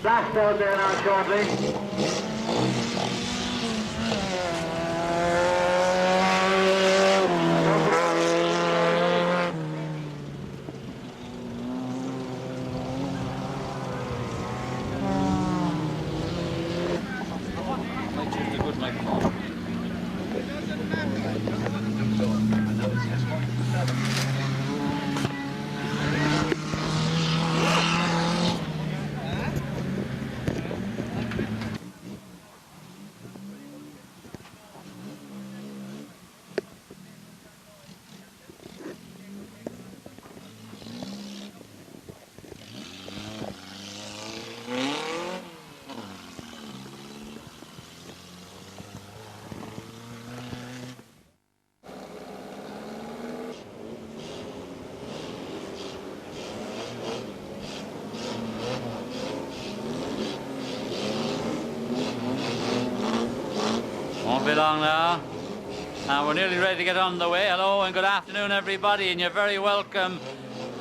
Last out there now shortly. Won't be long now. We're nearly ready to get on the way. Hello and good afternoon, everybody, and you're very welcome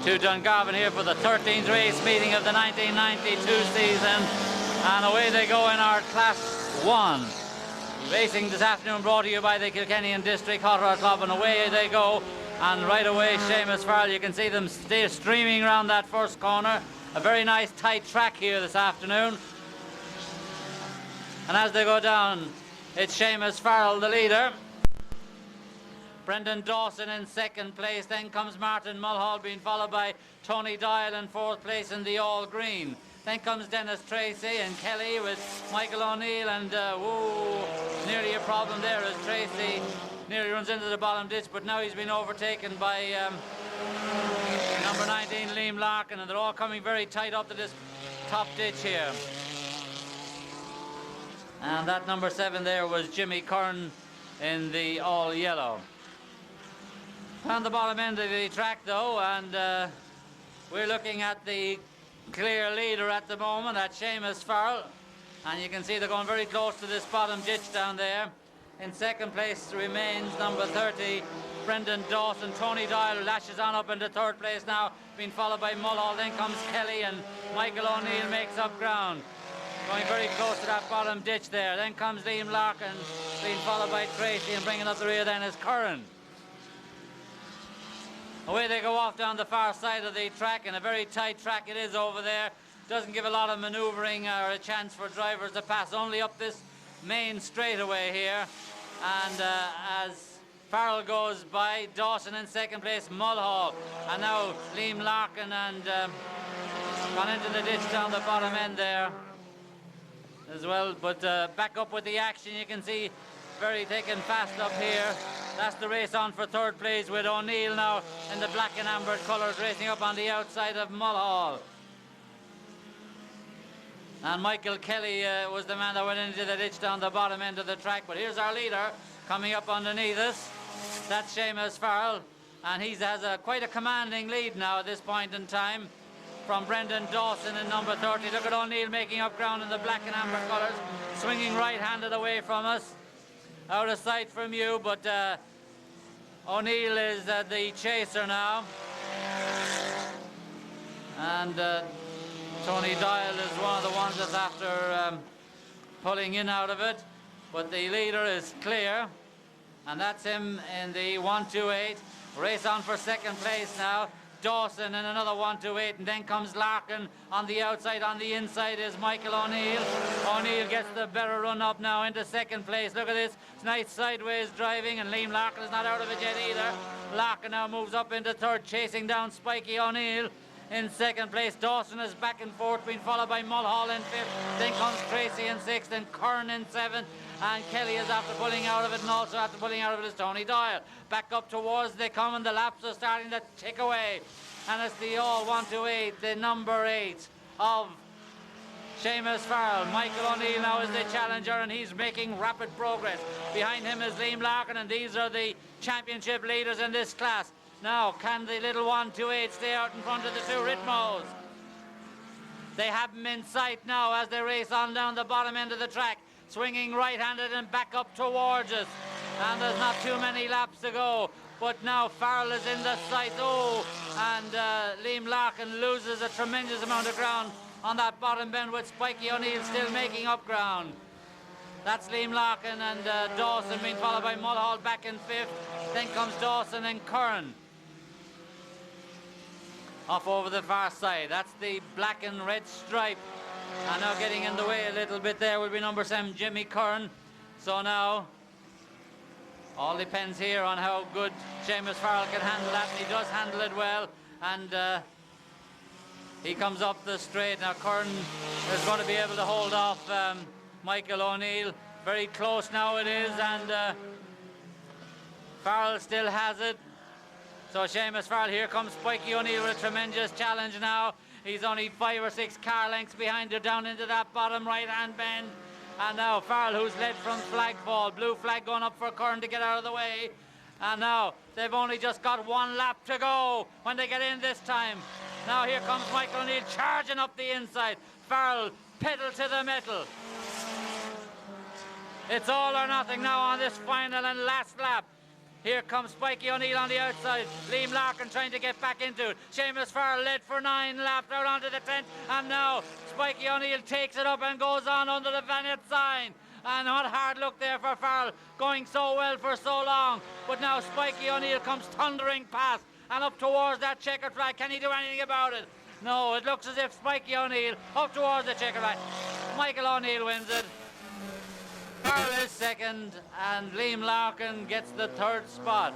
to Dungarvan here for the 13th race meeting of the 1992 season. And away they go in our Class 1. Racing this afternoon brought to you by the Kilkenny and District Hot Rod Club, and away they go. And right away, Seamus Farrell, you can see them streaming around that first corner. A very nice tight track here this afternoon. And as they go down, it's Seamus Farrell, the leader. Brendan Dawson in second place. Then comes Martin Mulhall, being followed by Tony Doyle in fourth place in the all green. Then comes Dennis Tracy and Kelly with Michael O'Neill, and nearly a problem there as Tracy nearly runs into the bottom ditch, but now he's been overtaken by number 19, Liam Larkin, and they're all coming very tight up to this top ditch here. And that number 7 there was Jimmy Curran in the all yellow. On the bottom end of the track though, and we're looking at the clear leader at the moment, that's Seamus Farrell. And you can see they're going very close to this bottom ditch down there. In second place remains number 30, Brendan Dawson. Tony Doyle lashes on up into third place now, being followed by Mulhall. Then comes Kelly, and Michael O'Neill makes up ground, going very close to that bottom ditch there. Then comes Liam Larkin, being followed by Tracy, and bringing up the rear then is Curran. Away they go off down the far side of the track, and a very tight track it is over there. Doesn't give a lot of manoeuvring or a chance for drivers to pass, only up this main straightaway here. And as Farrell goes by, Dawson in second place, Mulhall, and now Liam Larkin, and gone into the ditch down the bottom end there as well. But back up with the action, you can see very thick and fast up here. That's the race on for third place, with O'Neill now in the black and amber colours racing up on the outside of Mulhall. And Michael Kelly was the man that went into the ditch down the bottom end of the track. But here's our leader coming up underneath us. That's Seamus Farrell, and he has quite a commanding lead now at this point in time from Brendan Dawson in number 30. Look at O'Neill making up ground in the black and amber colours, swinging right-handed away from us, out of sight from you, but O'Neill is the chaser now. And Tony Doyle is one of the ones that's after pulling in out of it, but the leader is clear, and that's him in the 128. Race on for second place now. Dawson in another 128, and then comes Larkin on the outside. On the inside is Michael O'Neill. O'Neill gets the better run up now into second place. Look at this, it's nice sideways driving, and Liam Larkin is not out of it yet either. Larkin now moves up into third, chasing down Spiky O'Neill in second place. Dawson is back and forth, being followed by Mulhall in fifth. Then comes Tracy in sixth, and Curran in seventh. And Kelly is after pulling out of it, and also after pulling out of it is Tony Doyle. Back up towards they come, and the laps are starting to tick away. And it's the all 128, the number 8 of Seamus Farrell. Michael O'Neill now is the challenger, and he's making rapid progress. Behind him is Liam Larkin, and these are the championship leaders in this class. Now, can the little 128 stay out in front of the two Ritmos? They have them in sight now as they race on down the bottom end of the track, swinging right-handed and back up towards us. And there's not too many laps to go. But now Farrell is in the sight. Oh, and Liam Larkin loses a tremendous amount of ground on that bottom bend, with Spikey O'Neill still making up ground. That's Liam Larkin and Dawson, being followed by Mulhall back in fifth. Then comes Dawson and Curran off over the far side. That's the black and red stripe. And now getting in the way a little bit there will be number 7, Jimmy Curran. So now all depends here on how good Seamus Farrell can handle that, and he does handle it well. And he comes up the straight. Now Curran is going to be able to hold off Michael O'Neill. Very close now it is, and Farrell still has it. So Seamus Farrell, here comes Spikey O'Neill with a tremendous challenge now. He's only 5 or 6 car lengths behind her down into that bottom right-hand bend. And now Farrell, who's led from flagfall, blue flag going up for Curran to get out of the way. And now they've only just got 1 lap to go when they get in this time. Now here comes Michael O'Neill charging up the inside. Farrell, pedal to the metal. It's all or nothing now on this final and last lap. Here comes Spikey O'Neill on the outside. Liam Larkin trying to get back into it. Seamus Farrell led for 9 laps out onto the 10th. And now Spikey O'Neill takes it up and goes on under the Vanette sign. And what hard look there for Farrell, going so well for so long. But now Spikey O'Neill comes thundering past and up towards that checkered flag. Can he do anything about it? No, it looks as if Spikey O'Neill up towards the checkered flag. Michael O'Neill wins it. Farrell is second, and Liam Larkin gets the 3rd spot.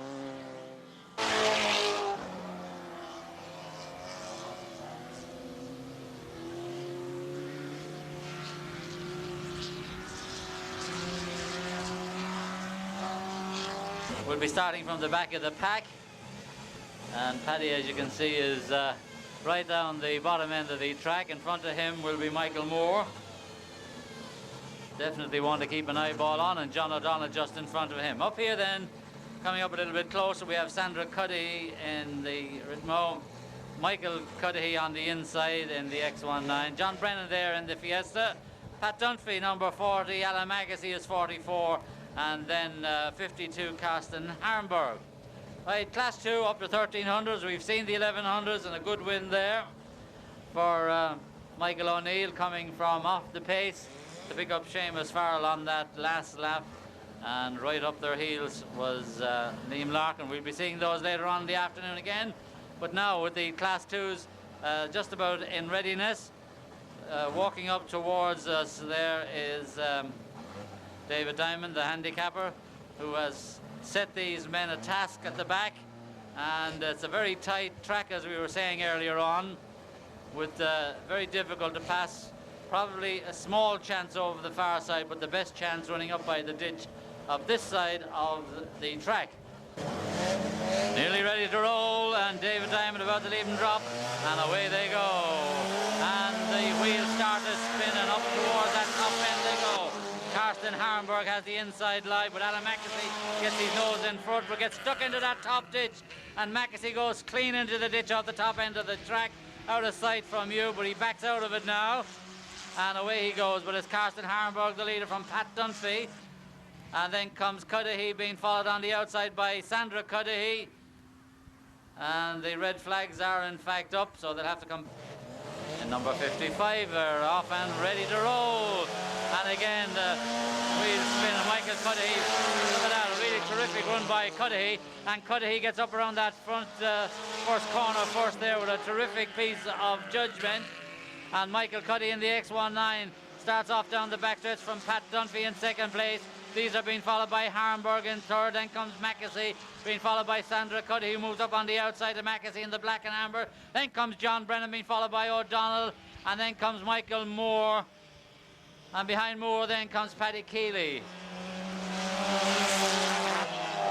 We'll be starting from the back of the pack, and Paddy, as you can see, is right down the bottom end of the track. In front of him will be Michael Moore. Definitely want to keep an eyeball on, and John O'Donnell just in front of him. Up here then, coming up a little bit closer, we have Sandra Cuddihy in the Ritmo, Michael Cuddihy on the inside in the X19, John Brennan there in the Fiesta, Pat Dunphy number 40, Alan Magasey is 44, and then 52 Carsten Harnberg. Right, class 2 up to 1300s. We've seen the 1100s and a good win there for Michael O'Neill, coming from off the pace to pick up Seamus Farrell on that last lap, and right up their heels was Liam Larkin. We'll be seeing those later on in the afternoon again, but now with the class 2s just about in readiness, walking up towards us there is David Diamond, the handicapper, who has set these men a task at the back, and it's a very tight track, as we were saying earlier on, with very difficult to pass. Probably a small chance over the far side, but the best chance running up by the ditch of this side of the track. Nearly ready to roll, and David Diamond about to leave him drop, and away they go. And the wheels start to spin, and up towards that top end they go. Carsten Harnberg has the inside line, but Alan Mackesy gets his nose in front, but gets stuck into that top ditch, and Mackesy goes clean into the ditch off the top end of the track, out of sight from you, but he backs out of it now. And away he goes, but it's Carsten Harnberg, the leader, from Pat Dunphy. And then comes Cuddihy, being followed on the outside by Sandra Cuddihy. And the red flags are in fact up, so they'll have to come. And number 55 are off and ready to roll. And again, the wheels spin, and Michael Cuddihy, look at that, a really terrific run by Cuddihy. And Cuddihy gets up around that front first corner first there with a terrific piece of judgment. And Michael Cuddihy in the X19 starts off down the backstretch from Pat Dunphy in 2nd place. These are being followed by Harnberg in 3rd. Then comes Mackesy, being followed by Sandra Cuddihy, who moves up on the outside of Mackesy in the black and amber. Then comes John Brennan, being followed by O'Donnell. And then comes Michael Moore. And behind Moore then comes Paddy Keeley.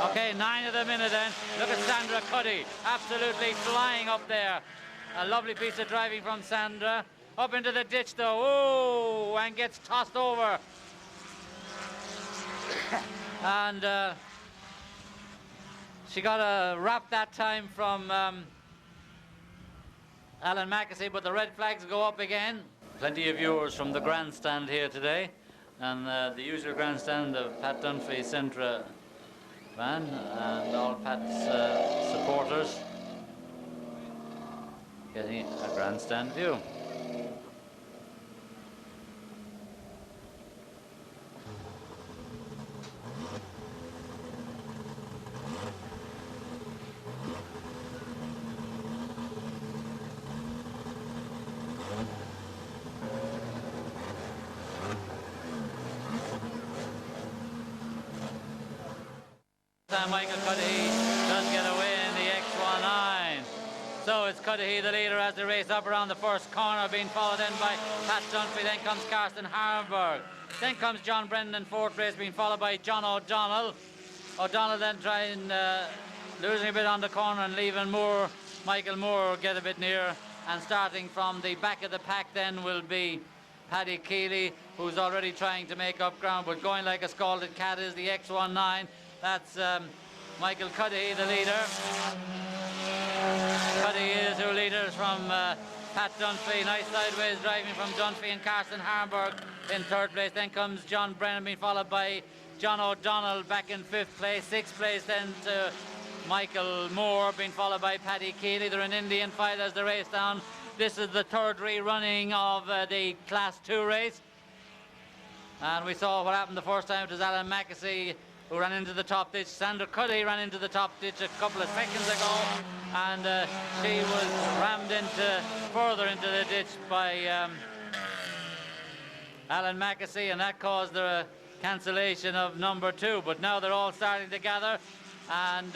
Okay, 9 of them in it then. Look at Sandra Cuddihy, absolutely flying up there. A lovely piece of driving from Sandra. Up into the ditch though, oh, and gets tossed over. And she got a wrap that time from Alan Mackesy, but the red flags go up again. Plenty of viewers from the grandstand here today, and the usual grandstand of Pat Dunphy Centra van and all Pat's supporters. getting a grandstand view. Michael Cuddihy does get away in the X19. So it's Cuddihy the leader as they race up around the first corner, being followed in by Pat Dunphy. Then comes Carsten Harburg. Then comes John Brennan in fourth place, being followed by John O'Donnell. O'Donnell then trying, losing a bit on the corner and leaving Moore, Michael Moore get a bit near. And starting from the back of the pack then will be Paddy Keeley, who's already trying to make up ground, but going like a scalded cat is the X19. That's Michael Cuddihy, the leader. Cuddihy is who leaders from Pat Dunphy. Nice sideways driving from Dunphy and Carsten Harburg in third place. Then comes John Brennan, being followed by John O'Donnell back in fifth place. Sixth place then to Michael Moore, being followed by Paddy Keeley. They're an Indian file as they race down. This is the third rerunning of the Class 2 race. And we saw what happened the first time. It was Alan Mackesy who ran into the top ditch. Sandra Cuddihy ran into the top ditch a couple of seconds ago, and she was rammed further into the ditch by Alan Mackesy, and that caused the cancellation of number 2. But now they're all starting to gather, and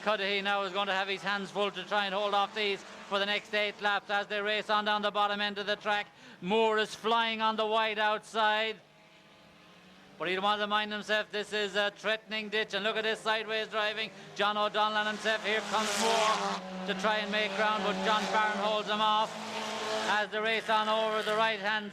Cuddihy now is going to have his hands full to try and hold off these for the next 8 laps as they race on down the bottom end of the track. Moore is flying on the wide outside, but he don't want to mind himself. This is a threatening ditch, and look at this sideways driving. John O'Donnell and himself. Here comes Moore to try and make ground, but John Barron holds him off as they race on over the right hand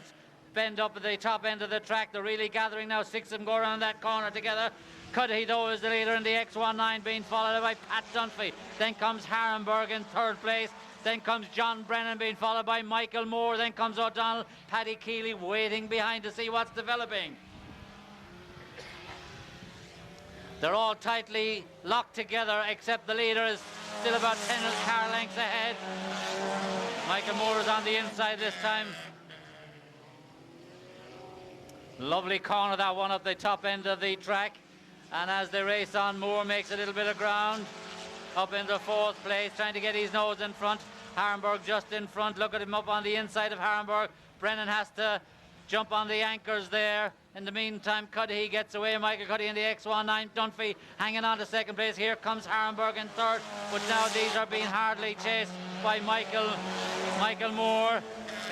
bend up at the top end of the track. They're really gathering now. 6 of them go around that corner together. Cuddihy though is the leader in the X19, being followed by Pat Dunphy. Then comes Harrenberg in third place. Then comes John Brennan, being followed by Michael Moore. Then comes O'Donnell. Paddy Keeley waiting behind to see what's developing. They're all tightly locked together, except the leader is still about 10 car lengths ahead. Michael Moore is on the inside this time. Lovely corner, that one, up the top end of the track. And as they race on, Moore makes a little bit of ground. Up into fourth place, trying to get his nose in front. Harrenberg just in front. Look at him up on the inside of Harrenberg. Brennan has to jump on the anchors there. In the meantime, Cuddihy gets away. Michael Cuddihy in the X19. Dunphy hanging on to second place. Here comes Harrenberg in third. But now these are being hardly chased by Michael Moore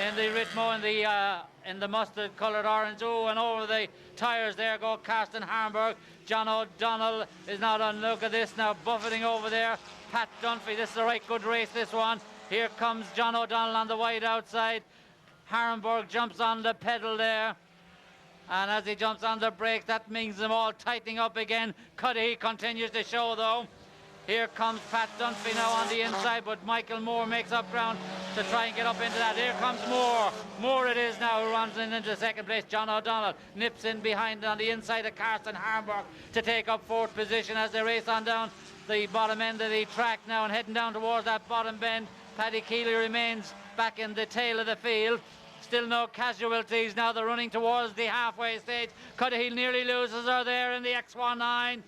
in the Ritmo in the mustard coloured orange. Oh, and over the tyres there go Carsten Harrenberg. John O'Donnell is not on. Look at this now, buffeting over there. Pat Dunphy. This is a right good race, this one. Here comes John O'Donnell on the wide outside. Harrenberg jumps on the pedal there. And as he jumps on the brakes, that means them all tightening up again. Cuddihy continues to show though. Here comes Pat Dunphy now on the inside, but Michael Moore makes up ground to try and get up into that. Here comes Moore. Moore it is now who runs into second place. John O'Donnell nips in behind on the inside of Carsten Harrenberg to take up fourth position as they race on down the bottom end of the track now and heading down towards that bottom bend. Paddy Keeley remains back in the tail of the field. Still no casualties. Now they're running towards the halfway stage. Cuddihy nearly loses her there in the X19.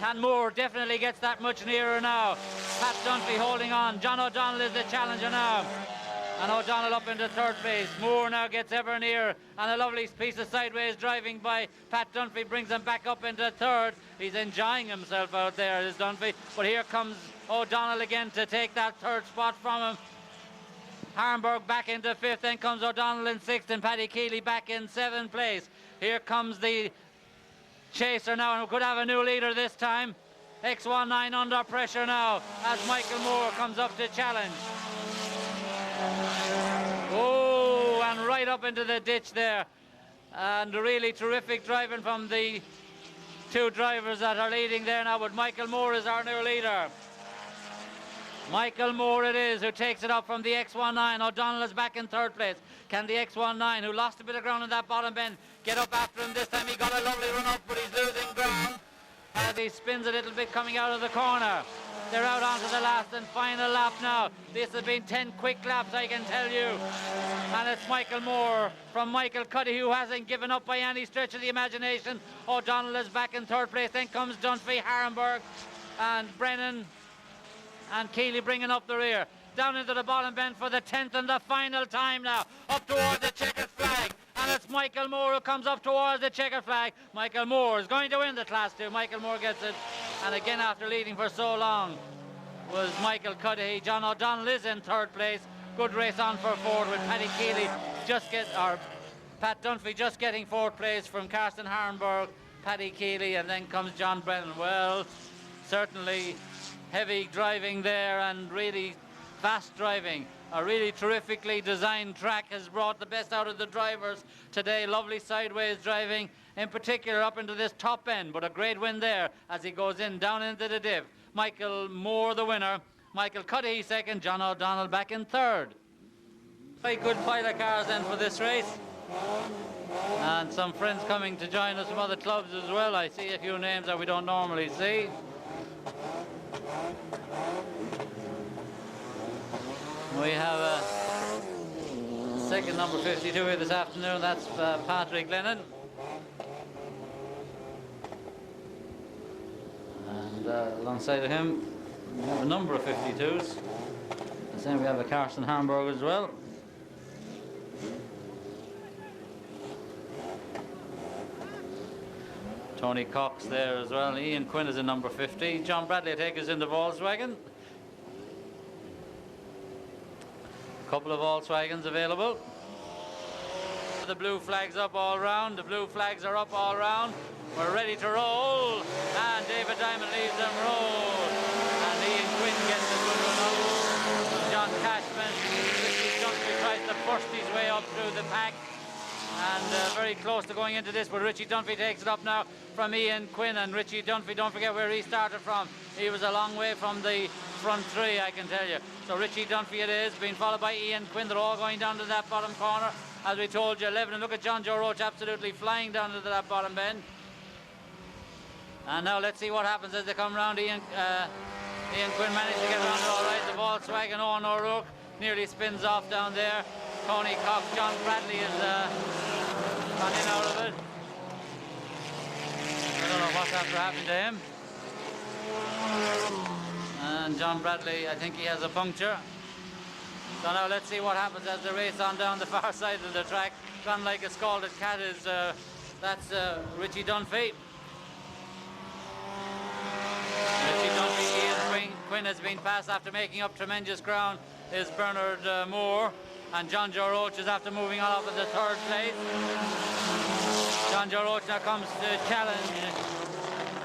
And Moore definitely gets that much nearer now. Pat Dunphy holding on. John O'Donnell is the challenger now. And O'Donnell up into third place. Moore now gets ever nearer. And a lovely piece of sideways driving by Pat Dunphy brings him back up into third. He's enjoying himself out there, is Dunphy. But here comes O'Donnell again to take that third spot from him. Harrenberg back into fifth, then comes O'Donnell in sixth, and Paddy Keeley back in seventh place. Here comes the chaser now, and we could have a new leader this time. X19 under pressure now as Michael Moore comes up to challenge. Oh, and right up into the ditch there. And really terrific driving from the two drivers that are leading there now, but Michael Moore is our new leader. Michael Moore it is who takes it up from the X19. O'Donnell is back in third place. Can the X19, who lost a bit of ground in that bottom bend, get up after him this time? He got a lovely run up, but he's losing ground as he spins a little bit coming out of the corner. They're out onto the last and final lap now. This has been 10 quick laps, I can tell you. And it's Michael Moore from Michael Cuddy, who hasn't given up by any stretch of the imagination. O'Donnell is back in third place. Then comes Dunphy, Harenberg and Brennan and Keeley bringing up the rear. Down into the bottom bend for the 10th and the final time now. Up towards the checkered flag. And it's Michael Moore who comes up towards the checkered flag. Michael Moore is going to win the Class 2. Michael Moore gets it. And again, after leading for so long, was Michael Cuddy. John O'Donnell is in third place. Good race on for fourth with Paddy Keeley Pat Dunphy just getting fourth place from Carsten Harenberg, Paddy Keeley, and then comes John Brennan. Well, certainly heavy driving there and really fast driving. A really terrifically designed track has brought the best out of the drivers today. Lovely sideways driving, in particular up into this top end, but a great win there as he goes in down into the div. Michael Moore the winner, Michael Cuddy second, John O'Donnell back in third. Very good pile of cars then for this race, and some friends coming to join us from other clubs as well. I see a few names that we don't normally see. We have a second number 52 here this afternoon. That's Patrick Lennon. And alongside of him, we have a number of 52s. And then we have a Carsten Harenberg as well. Tony Cox there as well. Ian Quinn is in number 50. John Bradley, I take, is in the Volkswagen. Couple of Volkswagens available. The blue flags up all round. The blue flags are up all round. We're ready to roll. And David Diamond leaves them roll. And Ian Quinn gets a good one up. John Cashman, Richie Dunphy tries to burst his way up through the pack. And very close to going into this, but Richie Dunphy takes it up now from Ian Quinn. And Richie Dunphy, don't forget where he started from. He was a long way from the front three, I can tell you. So Richie Dunphy it is, being followed by Ian Quinn. They're all going down to that bottom corner. As we told you, 11. And look at John Joe Roach absolutely flying down to that bottom bend. And now let's see what happens as they come round. Ian Quinn managed to get around all right. The Volkswagen Owen O'Rourke nearly spins off down there. Tony Cox, John Bradley is gone in out of it. I don't know what's after happening to him. And John Bradley, I think he has a puncture. So now let's see what happens as they race on down the far side of the track. Gone like a scalded cat is that's Richie Dunphy. Richie Dunphy, Ian Quinn has been passed after making up tremendous ground. Is Bernard Moore, and John Joe Roach is after moving on up in the third place. John Joe Roach now comes to challenge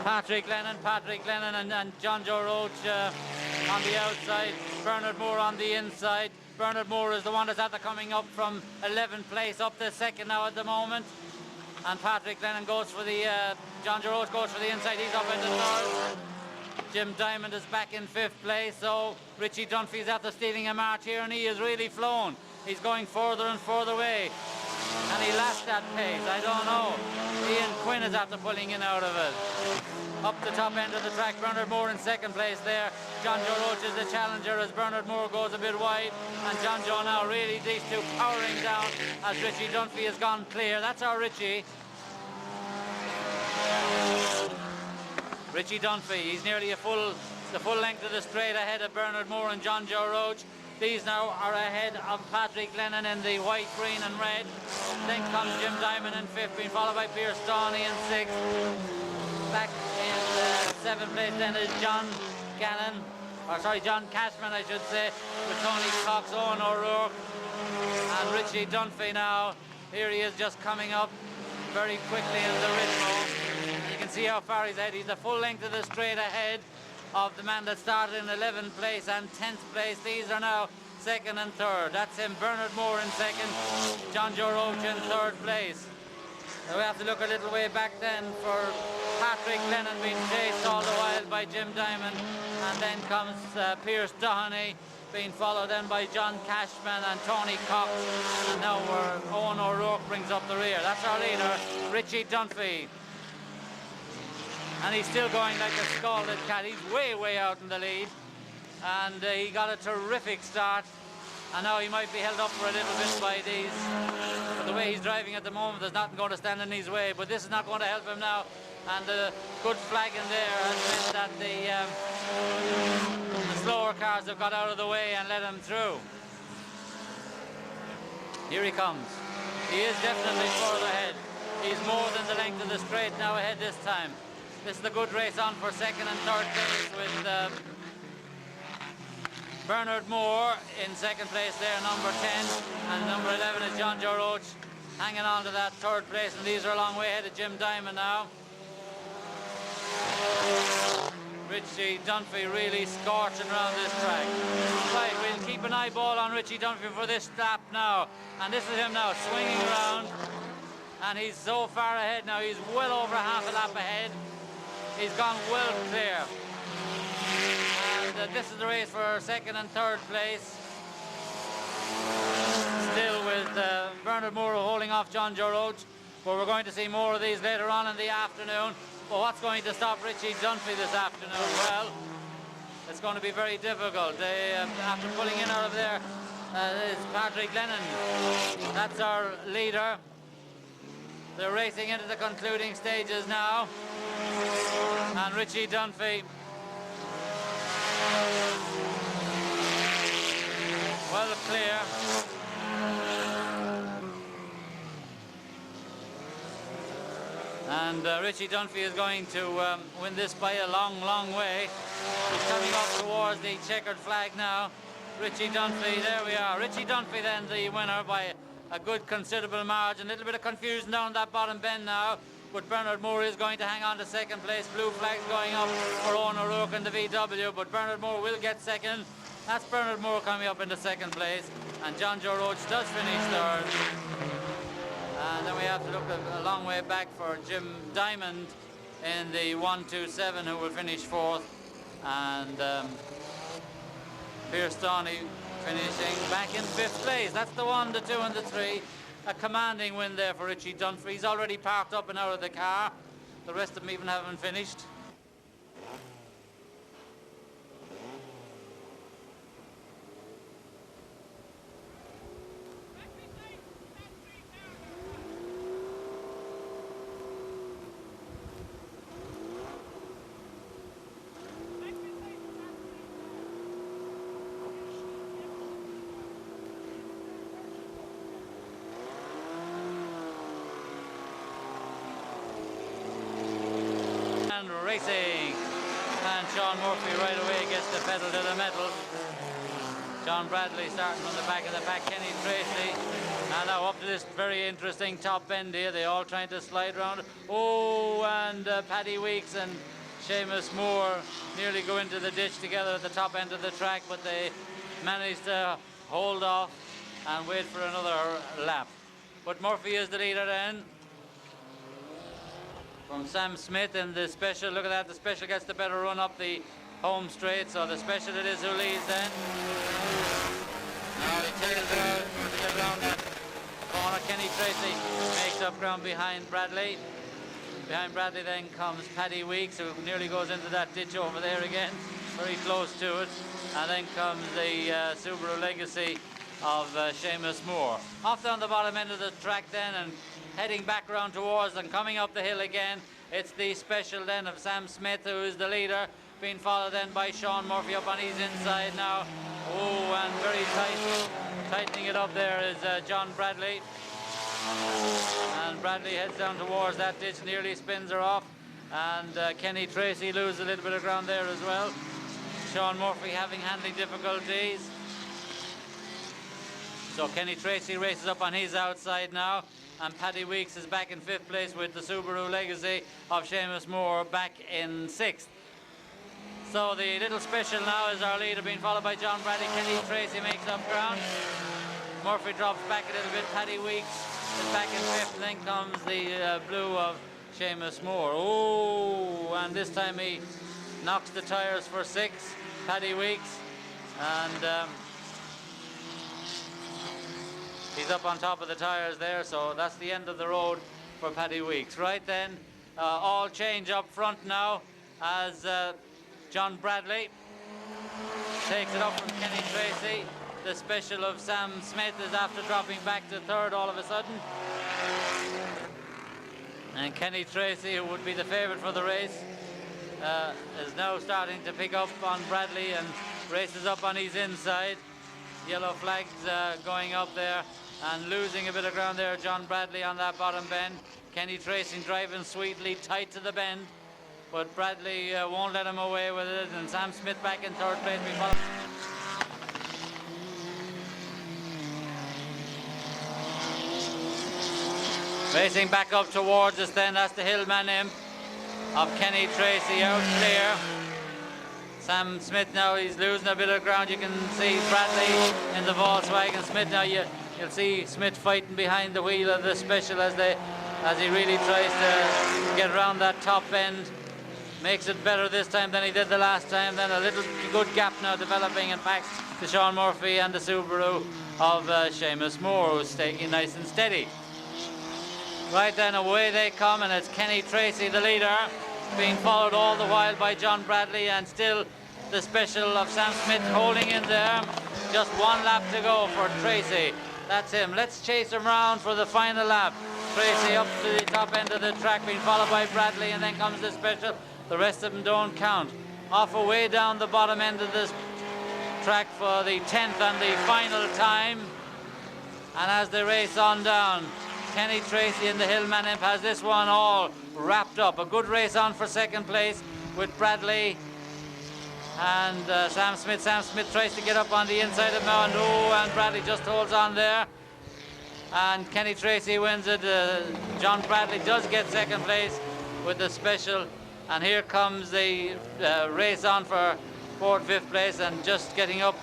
Patrick Lennon and John Joe Roach on the outside, Bernard Moore on the inside. Bernard Moore is the one that's after coming up from 11th place up to second now at the moment. And Patrick Lennon goes for the, John Joe Roach goes for the inside, he's up into third. Jim Diamond is back in 5th place, so Richie Dunphy is after stealing a march here, and he has really flown. He's going further and further away. And he lashed that pace, I don't know. Ian Quinn is after pulling in out of it. Up the top end of the track, Bernard Moore in 2nd place there. John Joe Roach is the challenger as Bernard Moore goes a bit wide. And John Joe now really, these two powering down as Richie Dunphy has gone clear. That's our Richie. Richie Dunphy, he's nearly the full length of the straight ahead of Bernard Moore and John Joe Roach. These now are ahead of Patrick Lennon in the white, green and red. Then comes Jim Diamond in 5th, being followed by Pierce Downey in 6th. Back in 7th place then is John Cashman, I should say, with Tony Cox, Owen O'Rourke and Richie Dunphy now. Here he is just coming up very quickly in the Ritmo. You can see how far he's ahead. He's the full length of the straight ahead of the man that started in 11th place and 10th place. These are now 2nd and 3rd. That's him, Bernard Moore in 2nd, John Joe Roach in 3rd place. Now we have to look a little way back then for Patrick Lennon being chased all the while by Jim Diamond, and then comes Pierce Downey being followed then by John Cashman and Tony Cox, and now Owen O'Rourke brings up the rear. That's our leader, Richie Dunphy. and he's still going like a scalded cat. He's way out in the lead, and he got a terrific start, and now he might be held up for a little bit by these. But the way he's driving at the moment, there's nothing going to stand in his way, but this is not going to help him now, and the good flag in there has meant that the slower cars have got out of the way and let him through. Here he comes. He is definitely further ahead. He's more than the length of the straight now ahead this time. This is a good race on for second and third place with Bernard Moore in second place there, number 10, and number 11 is John Joe Roach hanging on to that third place, and these are a long way ahead of Jim Diamond now. Richie Dunphy really scorching around this track. Right, we'll keep an eyeball on Richie Dunphy for this lap now, and this is him now swinging around, and he's so far ahead now. He's well over half a lap ahead. He's gone well clear, and this is the race for second and third place, still with Bernard Moore holding off John Joe Roach, but we're going to see more of these later on in the afternoon. But what's going to stop Richie Dunphy this afternoon? Well, it's going to be very difficult. After pulling in out of there is Patrick Lennon. That's our leader. They're racing into the concluding stages now. And Richie Dunphy, well clear. And Richie Dunphy is going to win this by a long way. He's coming up towards the checkered flag now. Richie Dunphy, there we are. Richie Dunphy then the winner by a good considerable margin. A little bit of confusion down that bottom bend now, but Bernard Moore is going to hang on to second place. Blue flag's going up for Owen O'Rourke and the VW, but Bernard Moore will get second. That's Bernard Moore coming up into second place, and John Joe Roach does finish third. And then we have to look a long way back for Jim Diamond in the 127, who will finish fourth, and Pierce Downey finishing back in fifth place. That's the 1, the 2 and the 3. A commanding win there for Richie Dunphy. He's already parked up and out of the car. The rest of them even haven't finished. Racing, and Sean Murphy right away gets the pedal to the metal. John Bradley starting from the back of the pack, Kenny Tracy, and now up to this very interesting top bend here. They all trying to slide around. Oh, and Paddy Weeks and Seamus Moore nearly go into the ditch together at the top end of the track, but they managed to hold off and wait for another lap. But Murphy is the leader then. From Sam Smith in the special. Look at that, the special gets the better run up the home straight, so the special it is who leads then. Now he tails it out to get around that corner. Kenny Tracy makes up ground behind Bradley. Behind Bradley then comes Paddy Weeks, who nearly goes into that ditch over there again, very close to it. And then comes the Subaru Legacy of Seamus Moore. Off down the bottom end of the track then, and heading back around towards and coming up the hill again. It's the special then of Sam Smith, who is the leader, being followed then by Sean Murphy up on his inside now. Oh, and very tight, tightening it up there is John Bradley. And Bradley heads down towards that ditch, nearly spins her off. And Kenny Tracy loses a little bit of ground there as well. Sean Murphy having handling difficulties. So Kenny Tracy races up on his outside now, and Paddy Weeks is back in fifth place with the Subaru Legacy of Seamus Moore back in sixth. So the little special now is our leader, being followed by John Bradley. Kenny Tracy makes up ground. Murphy drops back a little bit. Paddy Weeks is back in fifth, and then comes the blue of Seamus Moore. Oh, and this time he knocks the tyres for six, Paddy Weeks, and he's up on top of the tyres there, so that's the end of the road for Paddy Weeks. Right then, all change up front now as John Bradley takes it up from Kenny Tracy. The special of Sam Smith is after dropping back to third all of a sudden. And Kenny Tracy, who would be the favourite for the race, is now starting to pick up on Bradley and races up on his inside. Yellow flags going up there and losing a bit of ground there. John Bradley on that bottom bend. Kenny Tracy driving sweetly tight to the bend, but Bradley won't let him away with it, and Sam Smith back in third place. Racing back up towards us then, that's the Hillman Imp of Kenny Tracy out clear. Sam Smith now, he's losing a bit of ground. You can see Bradley in the Volkswagen. Smith now, you'll see Smith fighting behind the wheel of the special as he really tries to get around that top end. Makes it better this time than he did the last time. Then a little good gap now developing in fact to Sean Murphy and the Subaru of Seamus Moore, who's taking nice and steady. Right then, away they come, and it's Kenny Tracy, the leader, being followed all the while by John Bradley, and still the special of Sam Smith holding in there. Just one lap to go for Tracy. That's him. Let's chase him round for the final lap. Tracy up to the top end of the track, being followed by Bradley, and then comes the special. The rest of them don't count. Off away down the bottom end of this track for the 10th and the final time. And as they race on down, Kenny Tracy in the Hillman Imp has this one all wrapped up. A good race on for second place with Bradley and Sam Smith. Sam Smith tries to get up on the inside of him now, and Bradley just holds on there. And Kenny Tracy wins it. John Bradley does get second place with the special. And here comes the race on for fourth, fifth place, and just getting up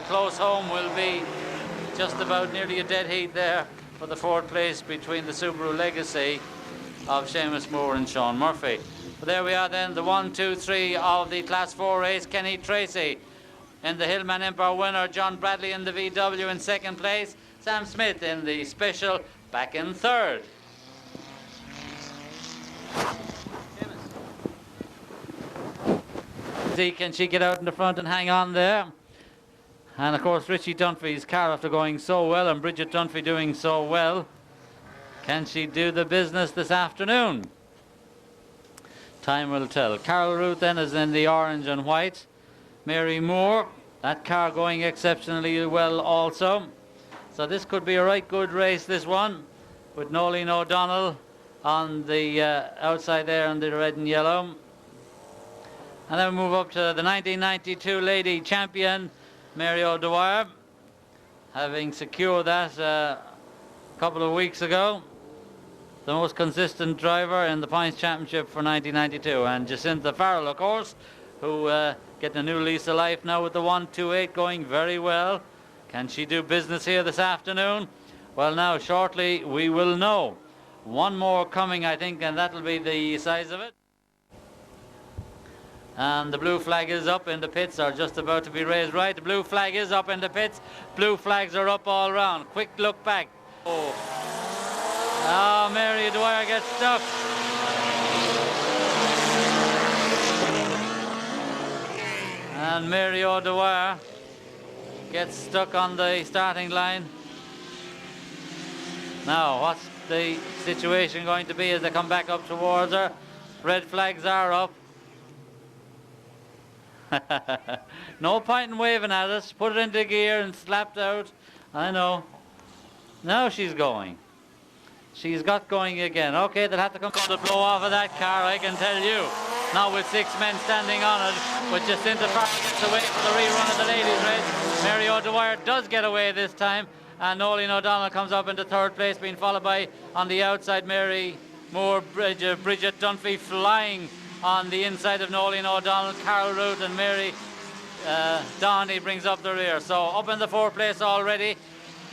close home will be just about nearly a dead heat there for the fourth place between the Subaru Legacy of Seamus Moore and Sean Murphy. But there we are then, the 1, 2, 3 of the Class 4 race. Kenny Tracy in the Hillman Imp winner, John Bradley in the VW in second place, Sam Smith in the special back in third. Can she get out in the front and hang on there? And of course Richie Dunphy's car, after going so well, and Bridget Dunphy doing so well, can she do the business this afternoon? Time will tell. Carol Root then is in the orange and white. Mary Moore, that car going exceptionally well also. So this could be a right good race, this one, with Nolene O'Donnell on the outside there in the red and yellow. And then we move up to the 1992 Lady Champion, Mary O'Dwyer, having secured that a couple of weeks ago. The most consistent driver in the Points Championship for 1992. And Jacinta Farrell, of course, who getting a new lease of life now with the 128 going very well. Can she do business here this afternoon? Well, now shortly we will know. One more coming, I think, and that'll be the size of it. And the blue flag is up in the pits, or just about to be raised. Right, the blue flag is up in the pits. Blue flags are up all round. Quick look back. Oh, Mary Dwyer gets stuck. And Mary O'Dwyer gets stuck on the starting line. Now, what's the situation going to be as they come back up towards her? Red flags are up. No point in waving at us. Put it into gear and slapped out. I know. Now she's going. She's got going again. Okay, they'll have to come to blow off of that car, I can tell you. Now with 6 men standing on it, but Jacinta Farrell gets away for the rerun of the ladies' race. Mary O'Dwyer does get away this time, and Nolene O'Donnell comes up into third place, being followed by, on the outside, Mary Moore, Bridget Dunphy flying on the inside of Nolene O'Donnell. Carol Root and Mary Downey brings up the rear. So up in the fourth place already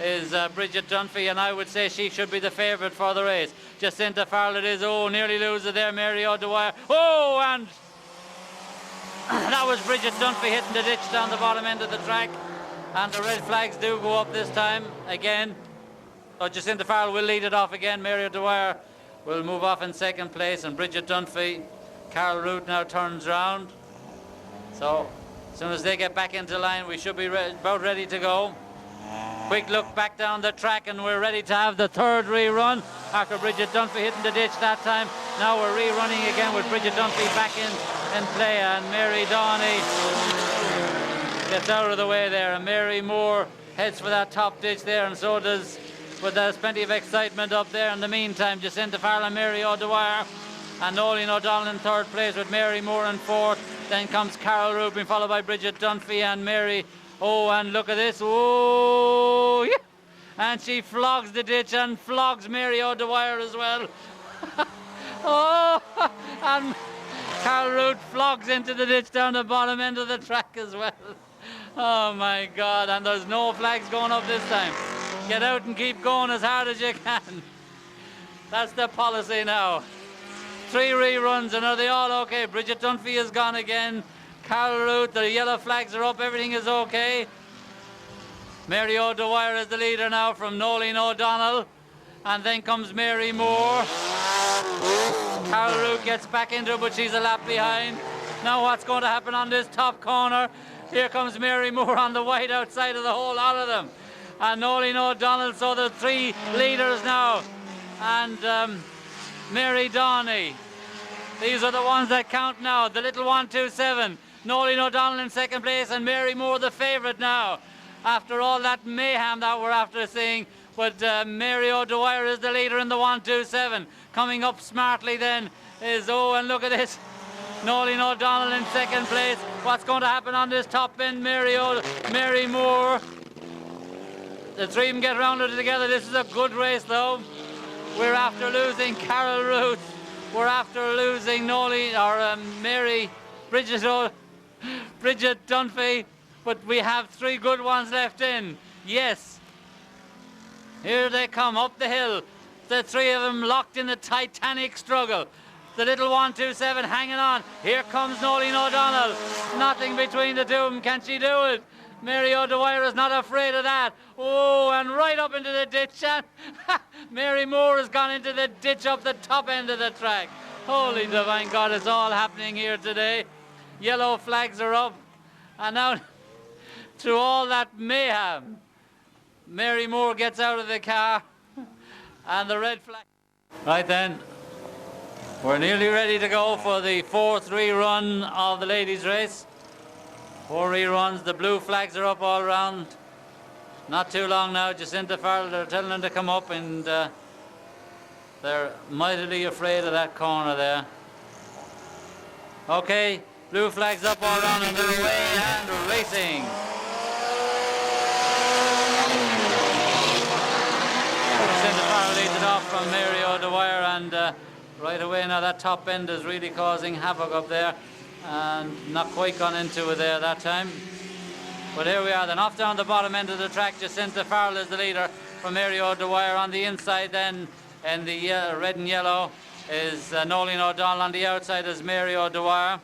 is Bridget Dunphy, and I would say she should be the favourite for the race. Jacinta Farrell it is. Oh, nearly loses there, Mary O'Dwyer. Oh, and that was Bridget Dunphy hitting the ditch down the bottom end of the track, and the red flags do go up this time again. So Jacinta Farrell will lead it off again. Mary O'Dwyer will move off in second place, and Bridget Dunphy, Carol Root now turns round. So as soon as they get back into line, we should be about ready to go. Quick look back down the track, and we're ready to have the third rerun after Bridget Dunphy hitting the ditch that time. Now we're rerunning again with Bridget Dunphy back in play, and Mary Downey gets out of the way there, and Mary Moore heads for that top ditch there, and so does, but there's plenty of excitement up there. In the meantime, Jacinta Farrell and Mary O'Dwyer, and Nolene O'Donnell in third place with Mary Moore in fourth. Then comes Carol Rubin, followed by Bridget Dunphy and Mary. Oh, and look at this. Oh, yeah. And she flogs the ditch and flogs Mary O'Dwyer as well. Oh, and Carol Root flogs into the ditch down the bottom end of the track as well. Oh my God, and there's no flags going up this time. Get out and keep going as hard as you can. That's the policy now. 3 reruns, and are they all okay? Bridget Dunphy is gone again. Carol Root, the yellow flags are up, everything is okay. Mary O'Dwyer is the leader now from Nolene O'Donnell. And then comes Mary Moore. Carol Root gets back into it, but she's a lap behind. Now what's going to happen on this top corner? Here comes Mary Moore on the white outside of the whole lot of them. And Nolene O'Donnell, so the 3 leaders now. And Mary Downey. These are the ones that count now. The little 127. Nolene O'Donnell in second place, and Mary Moore the favourite now. After all that mayhem that we're after seeing. But Mary O'Dwyer is the leader in the 127. Coming up smartly then is, oh, and look at this. Nolene O'Donnell in second place. What's going to happen on this top end? Mary Moore. The 3 of them get rounded together. This is a good race though. We're after losing Carol Root. We're after losing Bridget Dunphy. But we have 3 good ones left in. Yes. Here they come up the hill. The 3 of them locked in the titanic struggle. The little 127 hanging on. Here comes Nolene O'Donnell. Nothing between the 2 of them. Can she do it? Mary O'Dwyer is not afraid of that. Oh, and right up into the ditch. And Mary Moore has gone into the ditch up the top end of the track. Holy divine God, it's all happening here today. Yellow flags are up. And now, through all that mayhem, Mary Moore gets out of the car and the red flag. Right then, we're nearly ready to go for the 4th rerun of the ladies' race. 4 reruns, the blue flags are up all around. Not too long now, Jacinta Farrell, they're telling them to come up, and they're mightily afraid of that corner there. Okay, blue flags up all around and they're away and racing. Jacinta Farrell leads it off from Mary O'Dwyer, and right away now that top end is really causing havoc up there, and not quite gone into it there that time. But here we are then, off down the bottom end of the track. Jacinta Farrell is the leader from Mary O'Dwyer. On the inside then, in the red and yellow, is Nolene O'Donnell. On the outside is Mary O'Dwyer.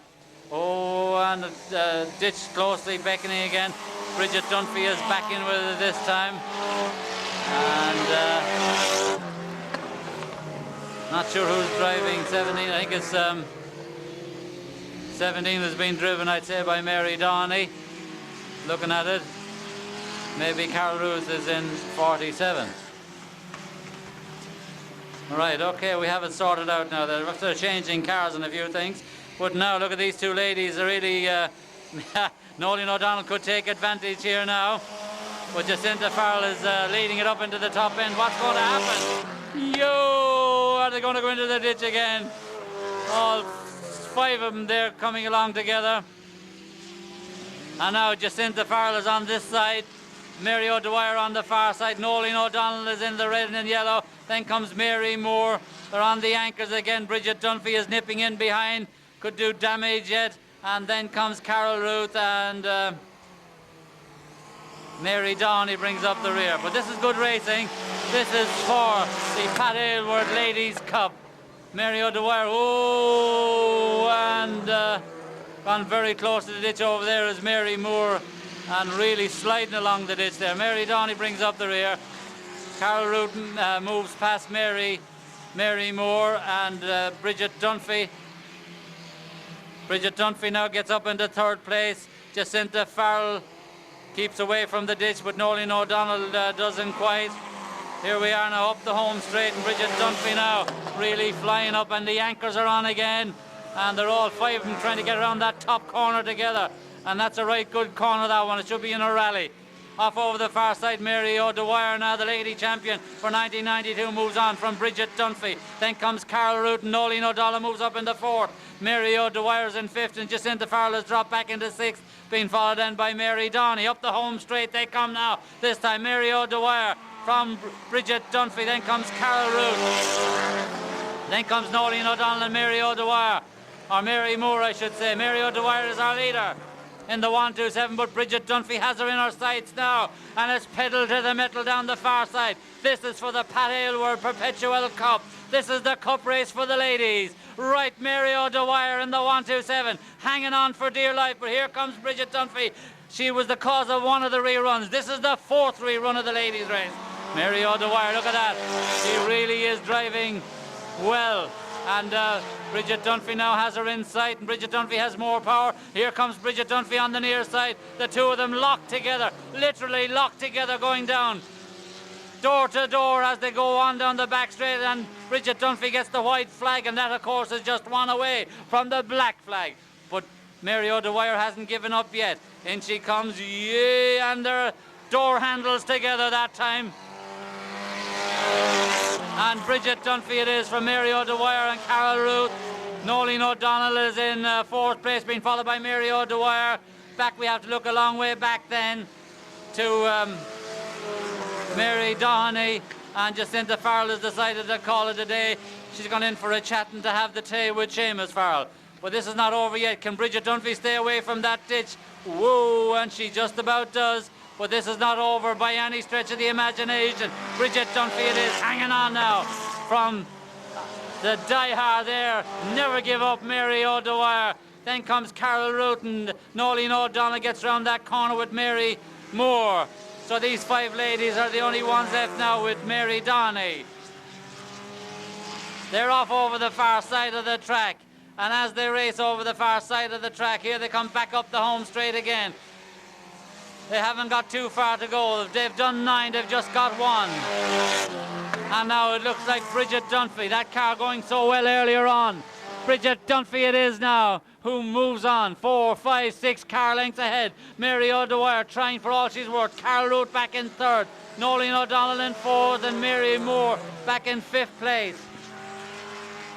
Oh, and the ditch closely beckoning again. Bridget Dunphy is back in with it this time. And not sure who's driving 17. I think it's 17 has been driven, I'd say, by Mary Downey. Looking at it, maybe Carol Root is in 47. Right, okay, we have it sorted out now. They're changing cars and a few things. But now look at these 2 ladies. They're really, Nolene O'Donnell could take advantage here now. But Jacinta Farrell is leading it up into the top end. What's going to happen? Yo! Are they going to go into the ditch again? All 5 of them there coming along together. And now Jacinta Farrell is on this side. Mary O'Dwyer on the far side. Nolene O'Donnell is in the red and yellow. Then comes Mary Moore. They're on the anchors again. Bridget Dunphy is nipping in behind. Could do damage yet. And then comes Carol Root, and Mary Downey brings up the rear. But this is good racing. This is for the Pat Aylward Ladies Cup. Mary O'Dwyer, oh, and gone very close to the ditch over there is Mary Moore, and really sliding along the ditch there. Mary Downey brings up the rear. Carol Root moves past Mary Mary Moore and Bridget Dunphy. Bridget Dunphy now gets up into third place. Jacinta Farrell keeps away from the ditch, but Noeline O'Donnell doesn't quite. Here we are now up the home straight, and Bridget Dunphy now really flying up, and the anchors are on again, and they're all five of them trying to get around that top corner together, and that's a right good corner, that one. It should be in a rally. Off over the far side, Mary O'Dwyer, now the lady champion for 1992, moves on from Bridget Dunphy. Then comes Carol Root, and Noeline O'Donnell moves up into fourth. Mary O'Dwyer's in fifth, and Jacinta Farrell has dropped back into sixth, being followed then by Mary Downey. Up the home straight they come now. This time Mary O'Dwyer from Bridget Dunphy. Then comes Carol Root. Then comes Noeline O'Donnell and Mary O'Dwyer. Or Mary Moore, I should say. Mary O'Dwyer is our leader in the 127, but Bridget Dunphy has her in her sights now, and it's pedal to the metal down the far side. This is for the Pat Aylward Perpetual Cup. This is the cup race for the ladies. Right, Mary O'Dwyer in the 127, hanging on for dear life, but here comes Bridget Dunphy. She was the cause of one of the reruns. This is the fourth rerun of the ladies' race. Mary O'Dwyer, look at that. She really is driving well. And Bridget Dunphy now has her in sight, and Bridget Dunphy has more power. Here comes Bridget Dunphy on the near side. The two of them locked together, literally locked together, going down door to door as they go on down the back straight, and Bridget Dunphy gets the white flag, and that of course is just one away from the black flag. But Mary O'Dwyer hasn't given up yet. In she comes, yeah, and their door handles together that time. And Bridget Dunphy it is from Mary O'Dwyer and Carol Root. Noeline O'Donnell is in fourth place, being followed by Mary O'Dwyer. Back, we have to look a long way back then to Mary Downey, and Jacinta Farrell has decided to call it a day. She's gone in for a chat and to have the tea with Seamus Farrell. But this is not over yet. Can Bridget Dunphy stay away from that ditch? Whoa, and she just about does. But this is not over by any stretch of the imagination. Bridget Dunphy it is, hanging on now from the diehard there. Never give up, Mary O'Dwyer. Then comes Carol Root, and Noeline O'Donnell gets round that corner with Mary Moore. So these five ladies are the only ones left now with Mary Downey. They're off over the far side of the track. And as they race over the far side of the track, here they come back up the home straight again. They haven't got too far to go. They've done 9, they've just got 1. And now it looks like Bridget Dunphy, that car going so well earlier on. Bridget Dunphy it is now, who moves on. 4, 5, 6 car lengths ahead. Mary O'Dwyer trying for all she's worth. Carol Root back in third. Noeline O'Donnell in fourth, and Mary Moore back in fifth place.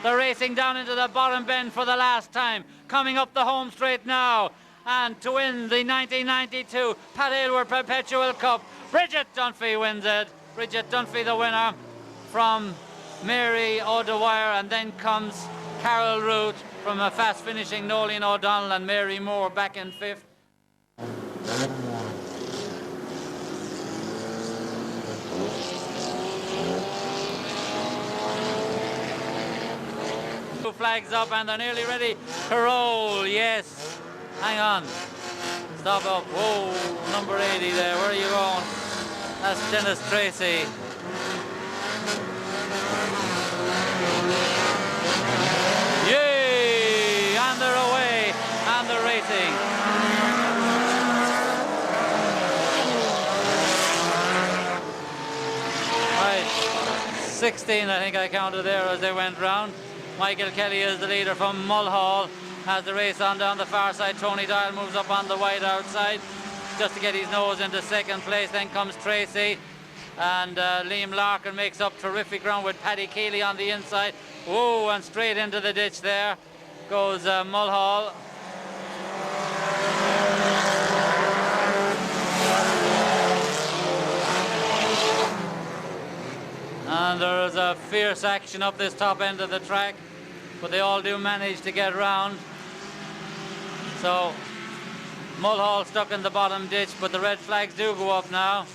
They're racing down into the bottom bend for the last time. Coming up the home straight now. And to win the 1992 Pat Aylward Perpetual Cup, Bridget Dunphy wins it. Bridget Dunphy the winner from Mary O'Dwyer, and then comes Carol Root from a fast finishing Noeline O'Donnell, and Mary Moore back in fifth. Two flags up and they're nearly ready to roll, yes. Hang on. Stop up. Whoa, number 80 there. Where are you going? That's Dennis Tracy. Yay! And they're away. And they're racing. Right. 16, I think I counted there as they went round. Michael Kelly is the leader from Mulhall. As the race on down the far side, Tony Doyle moves up on the wide outside just to get his nose into second place. Then comes Tracy, and Liam Larkin makes up terrific ground with Paddy Keeley on the inside. Whoa, and straight into the ditch there goes Mulhall. And there is a fierce action up this top end of the track, but they all do manage to get round. So Mulhall stuck in the bottom ditch, but the red flags do go up now,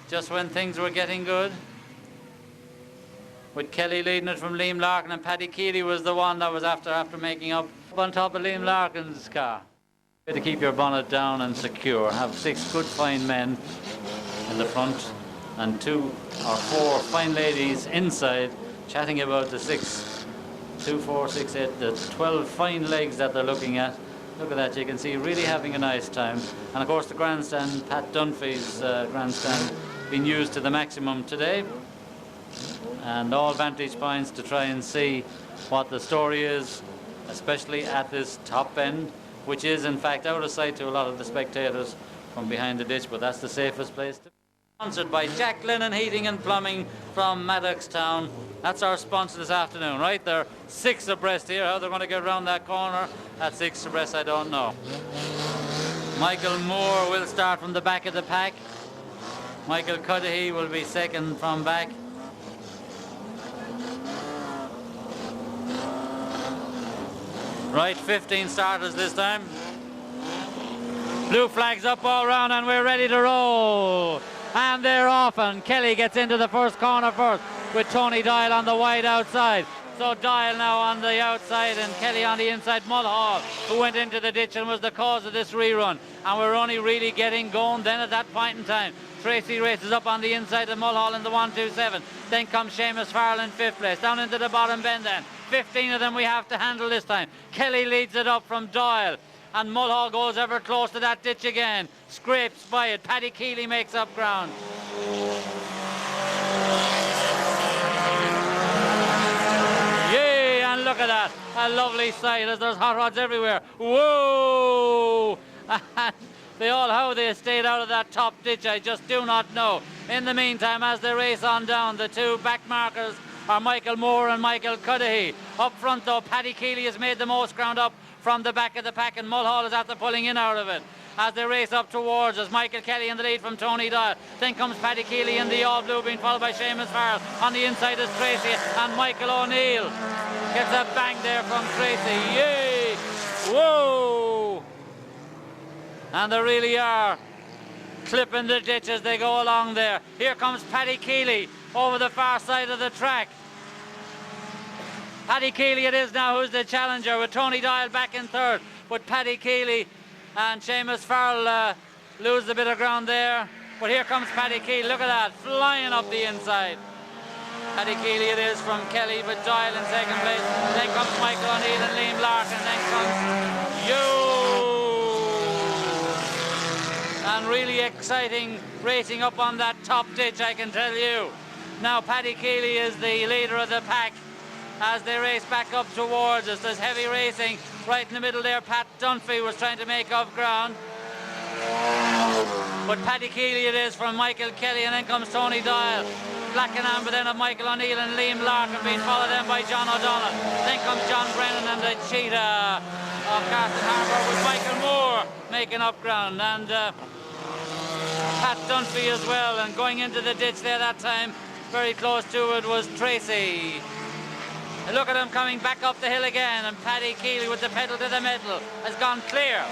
just when things were getting good. With Kelly leading it from Liam Larkin, and Paddy Keeley was the one that was after making up on top of Liam Larkin's car. You have to keep your bonnet down and secure. Have 6 good fine men in the front and 2 or 4 fine ladies inside chatting about the 2, 4, 6, 8, the 12 fine legs that they're looking at. Look at that, you can see really having a nice time. And of course the grandstand, Pat Dunphy's grandstand, being used to the maximum today. And all vantage points to try and see what the story is, especially at this top end, which is in fact out of sight to a lot of the spectators from behind the ditch, but that's the safest place to be. Sponsored by Jack Lennon Heating and Plumbing from Maddoxtown. That's our sponsor this afternoon, right? They're 6 abreast here. How they're going to get around that corner at 6 abreast, I don't know. Michael Moore will start from the back of the pack. Michael Cudahy will be second from back. Right, 15 starters this time. Blue flags up all round and we're ready to roll. And they're off, and Kelly gets into the first corner first with Tony Doyle on the wide outside. So Doyle now on the outside and Kelly on the inside. Mulhall, who went into the ditch and was the cause of this rerun. And we're only really getting going then at that point in time. Tracy races up on the inside of Mulhall in the 1-2-7. Then comes Seamus Farrell in 5th place. Down into the bottom bend then. 15 of them we have to handle this time. Kelly leads it up from Doyle. And Mulhall goes ever close to that ditch again. Scrapes by it. Paddy Keeley makes up ground. Yay! And look at that. A lovely sight as there's hot rods everywhere. Whoa! And how they stayed out of that top ditch, I just do not know. In the meantime, as they race on down, the 2 back markers are Michael Moore and Michael Cudahy. Up front though, Paddy Keeley has made the most ground up from the back of the pack, and Mulhall is at the pulling in out of it. As they race up towards us, Michael Kelly in the lead from Tony Doyle. Then comes Paddy Keeley in the all blue, being followed by Seamus Farrell. On the inside is Tracy, and Michael O'Neill gets a bang there from Tracy. Yay! Whoa! And they really are clipping the ditch as they go along there. Here comes Paddy Keeley over the far side of the track. Paddy Keeley it is now who's the challenger, with Tony Doyle back in 3rd. But Paddy Keeley and Seamus Farrell lose a bit of ground there. But here comes Paddy Keeley, look at that, flying up the inside. Paddy Keeley it is from Kelly, but Doyle in 2nd place. Then comes Michael O'Neill and Liam Larkin. Then comes and really exciting racing up on that top ditch, I can tell you. Now Paddy Keeley is the leader of the pack as they race back up towards us. There's heavy racing right in the middle there. Pat Dunphy was trying to make up ground, but Paddy Keeley it is from Michael Kelly, and then comes Tony Doyle. Black and amber then of Michael O'Neill and Liam Larkin, being followed then by John O'Donnell. Then comes John Brennan and the cheetah of Carson Harbour, with Michael Moore making up ground, and Pat Dunphy as well. And going into the ditch there that time, very close to it, was Tracy. And look at him coming back up the hill again, and Paddy Keeley with the pedal to the metal has gone clear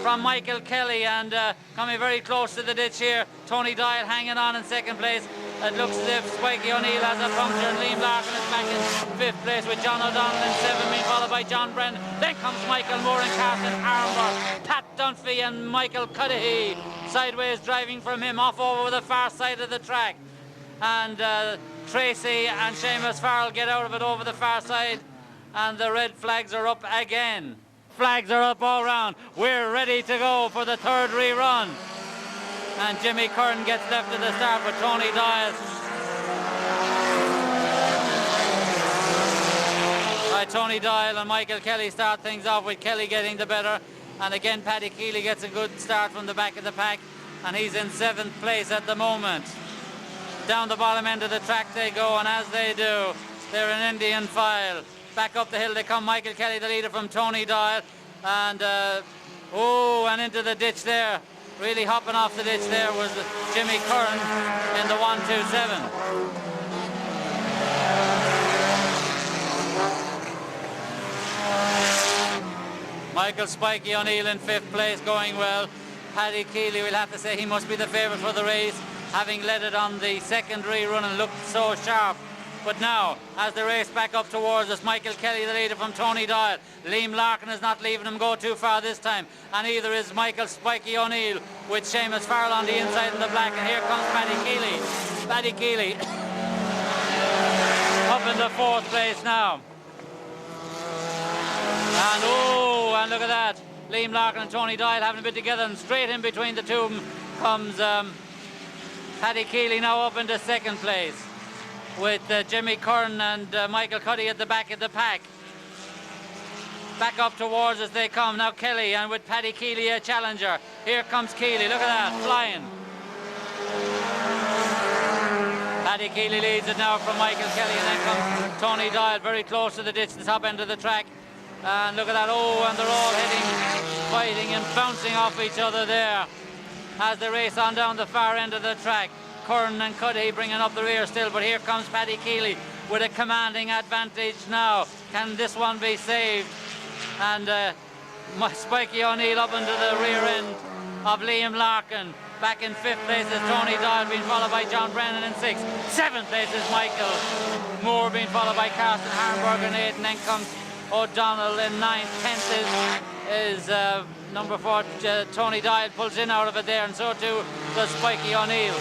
from Michael Kelly, and coming very close to the ditch here. Tony Doyle hanging on in 2nd place. It looks as if Spiky O'Neill has a puncture, and Liam Larkin is back in 5th place, with John O'Donnell in 7th, being followed by John Brennan. Then comes Michael Moore and Carson Armour. Pat Dunphy and Michael Cudahy sideways driving from him off over the far side of the track. And Tracy and Seamus Farrell get out of it over the far side, and the red flags are up again. Flags are up all round. We're ready to go for the 3rd rerun. And Jimmy Curran gets left at the start for Tony Doyle. Right, Tony Doyle and Michael Kelly start things off, with Kelly getting the better. And again, Paddy Keeley gets a good start from the back of the pack, and he's in 7th place at the moment. Down the bottom end of the track they go, and as they do, they're in Indian file. Back up the hill they come. Michael Kelly, the leader from Tony Doyle, and and into the ditch there. Really hopping off the ditch there was Jimmy Curran in the 1-2-7. Michael Spiky O'Neill in 5th place, going well. Paddy Keeley, we'll have to say he must be the favourite for the race, having led it on the 2nd rerun and looked so sharp. But now, as the race back up towards us, Michael Kelly, the leader from Tony Doyle. Liam Larkin is not leaving him go too far this time, and either is Michael Spiky O'Neill, with Seamus Farrell on the inside in the black. And here comes Paddy Keeley Paddy Keely up in the 4th place now. And look at that. Liam Larkin and Tony Doyle having a bit together, and straight in between the two of them comes Paddy Keely now up into 2nd place with Jimmy Curran and Michael Cuddy at the back of the pack. Back up towards as they come. Now Kelly, and with Paddy Keely a challenger. Here comes Keely, look at that, flying. Paddy Keely leads it now from Michael Kelly, and then comes Tony Doyle very close to the ditch, the top end of the track. And look at that, and they're all heading, fighting and bouncing off each other there as they race on down the far end of the track. Curran and Cuddy bringing up the rear still, but here comes Paddy Keely with a commanding advantage now. Can this one be saved? And Spiky O'Neill up into the rear end of Liam Larkin. Back in 5th place is Tony Doyle, being followed by John Brennan in 6th. 7th place is Michael Moore, being followed by Carsten Harnberg in 8th, and then comes O'Donnell in 9th. 10th is number 4, Tony Doyle pulls in out of it there, and so too does Spiky O'Neill.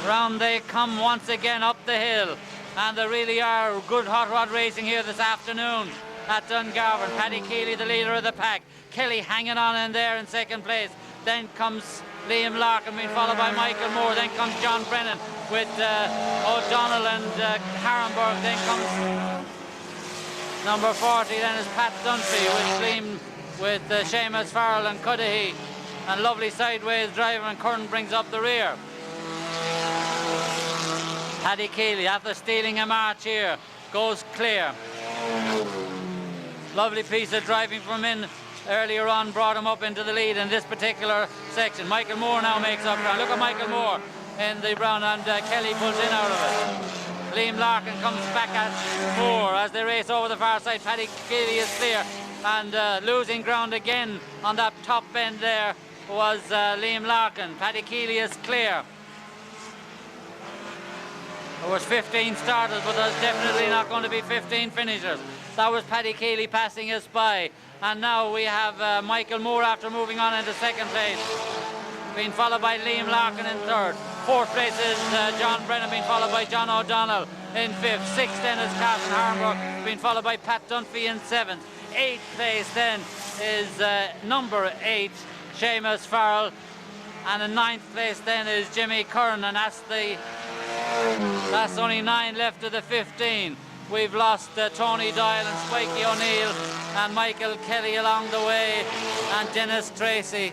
Round they come once again up the hill, and there really are good hot rod racing here this afternoon at Dungarvan. Paddy Keely, the leader of the pack. Kelly hanging on in there in 2nd place. Then comes Liam Larkin, being followed by Michael Moore. Then comes John Brennan with O'Donnell and Harrenberg. Then comes number 40. Then is Pat Dunphy with Seamus Farrell and Cudahy. And lovely sideways driver, and Curran brings up the rear. Paddy Keely, after stealing a march here, goes clear. Lovely piece of driving from in earlier on, brought him up into the lead in this particular section. Michael Moore now makes up ground. Look at Michael Moore in the brown, and Kelly pulls in out of it. Liam Larkin comes back at Moore as they race over the far side. Paddy Keely is clear, and losing ground again on that top bend there was Liam Larkin. Paddy Keely is clear. There was 15 starters, but there's definitely not going to be 15 finishers. That was Paddy Keely passing us by. And now we have Michael Moore after moving on into 2nd place, being followed by Liam Larkin in 3rd. 4th place is John Brennan, being followed by John O'Donnell in 5th. 6th then is Carsten Harnberg, being followed by Pat Dunphy in 7th. 8th place then is number 8, Seamus Farrell. And in 9th place then is Jimmy Curran, and that's only 9 left of the 15. We've lost Tony Doyle and Spiky O'Neill and Michael Kelly along the way, and Dennis Tracy.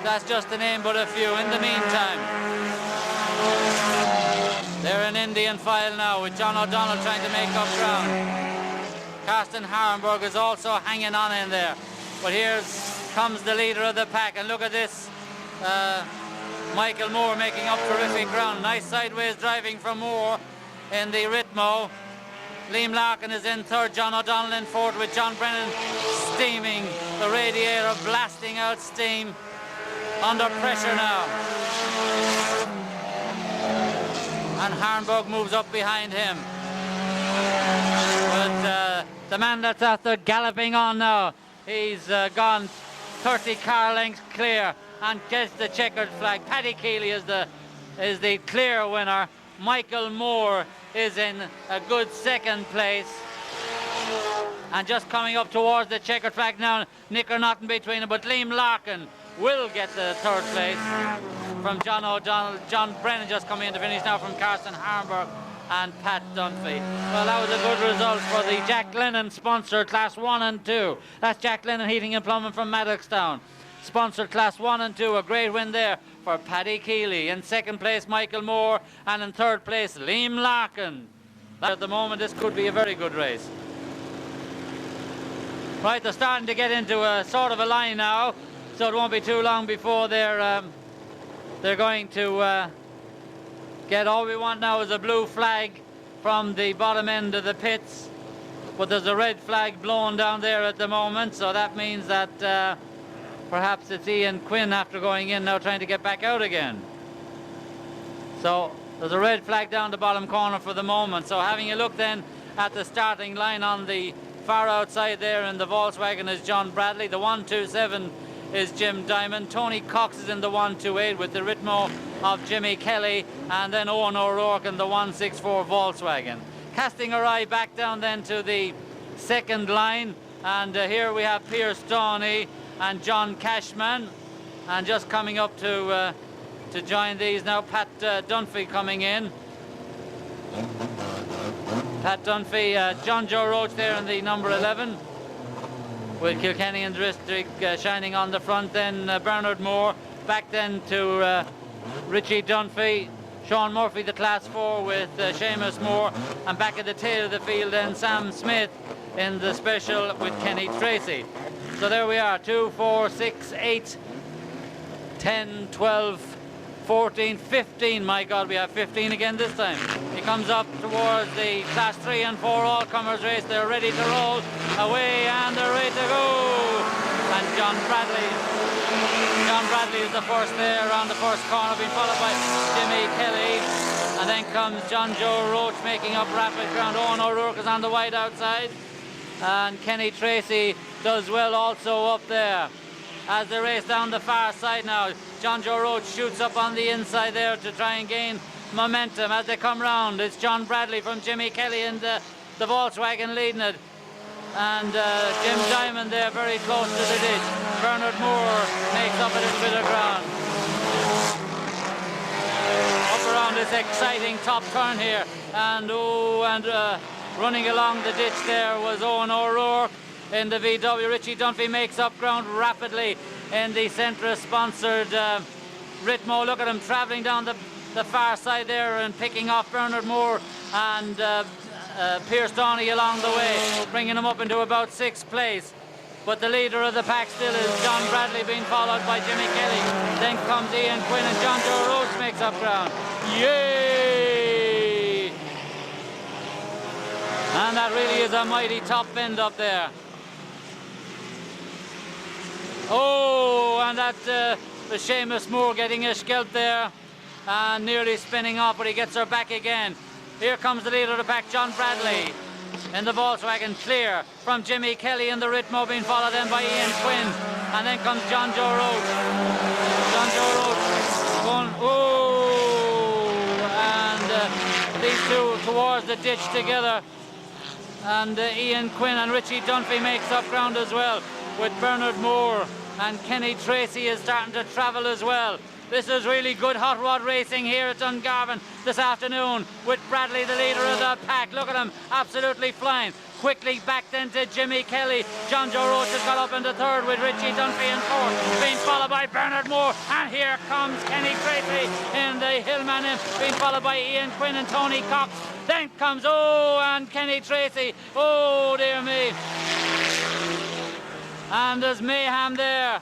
That's just to name but a few. In the meantime, they're in Indian file now with John O'Donnell trying to make up ground. Carsten Harnberg is also hanging on in there. But here comes the leader of the pack, and look at this. Michael Moore making up terrific ground. Nice sideways driving from Moore in the Ritmo. Liam Larkin is in 3rd, John O'Donnell in 4th, with John Brennan steaming, the radiator blasting out steam, under pressure now. And Harnberg moves up behind him. But the man that's after galloping on now, he's gone 30 car lengths clear and gets the checkered flag. Paddy Keely is the clear winner. Michael Moore is in a good 2nd place, and just coming up towards the checkered flag now, nick or not in between them, but Liam Larkin will get the 3rd place from John O'Donnell. John Brennan just coming in to finish now from Carsten Harnberg and Pat Dunphy. Well, that was a good result for the Jack Lennon sponsored Class 1 and 2. That's Jack Lennon Heating and Plumbing from Maddoxtown. Sponsored Class 1 and 2, a great win there for Paddy Keely. In 2nd place, Michael Moore, and in 3rd place, Liam Larkin. At the moment, this could be a very good race. Right, they're starting to get into a sort of a line now, so it won't be too long before they're going to get. All we want now is a blue flag from the bottom end of the pits, but there's a red flag blown down there at the moment, so that means that perhaps it's Ian Quinn after going in now trying to get back out again. So there's a red flag down the bottom corner for the moment. So having a look then at the starting line, on the far outside there in the Volkswagen is John Bradley. The 127 is Jim Diamond. Tony Cox is in the 128 with the Ritmo of Jimmy Kelly, and then Owen O'Rourke in the 164 Volkswagen. Casting our eye back down then to the second line, and here we have Pierce Downey and John Cashman, and just coming up to join these now, Pat Dunphy coming in. Pat Dunphy, John Joe Roach there in the number 11, with Kilkenny and District shining on the front. Then Bernard Moore, back then to Richie Dunphy, Sean Murphy the class 4 with Seamus Moore, and back at the tail of the field then Sam Smith in the special with Kenny Tracy. So there we are, 2, 4, 6, 8, 10, 12, 14, 15, my God, we have 15 again this time. He comes up towards the class 3 and 4 all-comers race. They're ready to roll away, and they're ready to go. And John Bradley is the first there around the first corner, being followed by Jimmy Kelly. And then comes John Joe Roach making up rapid ground. Owen O'Rourke is on the wide outside. And Kenny Tracy does well also up there. As they race down the far side now, John Joe Roach shoots up on the inside there to try and gain momentum. As they come round, it's John Bradley from Jimmy Kelly and the Volkswagen leading it. And Jim Diamond there very close to the ditch. Bernard Moore makes up a little bit of ground. Up around this exciting top turn here. And running along the ditch there was Owen O'Rourke in the VW. Richie Dunphy makes up ground rapidly in the Centra-sponsored Ritmo. Look at him travelling down the far side there and picking off Bernard Moore and Pierce Downey along the way, bringing him up into about 6th place. But the leader of the pack still is John Bradley, being followed by Jimmy Kelly. Then comes Ian Quinn, and John Joe Roach makes up ground. Yay! And that really is a mighty top end up there. Oh, and that was Seamus Moore getting a scalp there and nearly spinning off, but he gets her back again. Here comes the leader of the pack, John Bradley, in the Volkswagen, clear from Jimmy Kelly in the Ritmo, being followed then by Ian Quinn. And then comes John Joe Roach. John Joe Roach going, oh, and these two towards the ditch together. And Ian Quinn and Richie Dunphy makes up ground as well, with Bernard Moore, and Kenny Tracy is starting to travel as well. This is really good hot rod racing here at Dungarvan this afternoon, with Bradley the leader of the pack. Look at him, absolutely flying. Quickly back then to Jimmy Kelly. John Joe Roach has got up into 3rd with Richie Dunphy in 4th, being followed by Bernard Moore. And here comes Kenny Tracy in the Hillman, being followed by Ian Quinn and Tony Cox. Then comes, and Kenny Tracy. Oh, dear me. And there's mayhem there.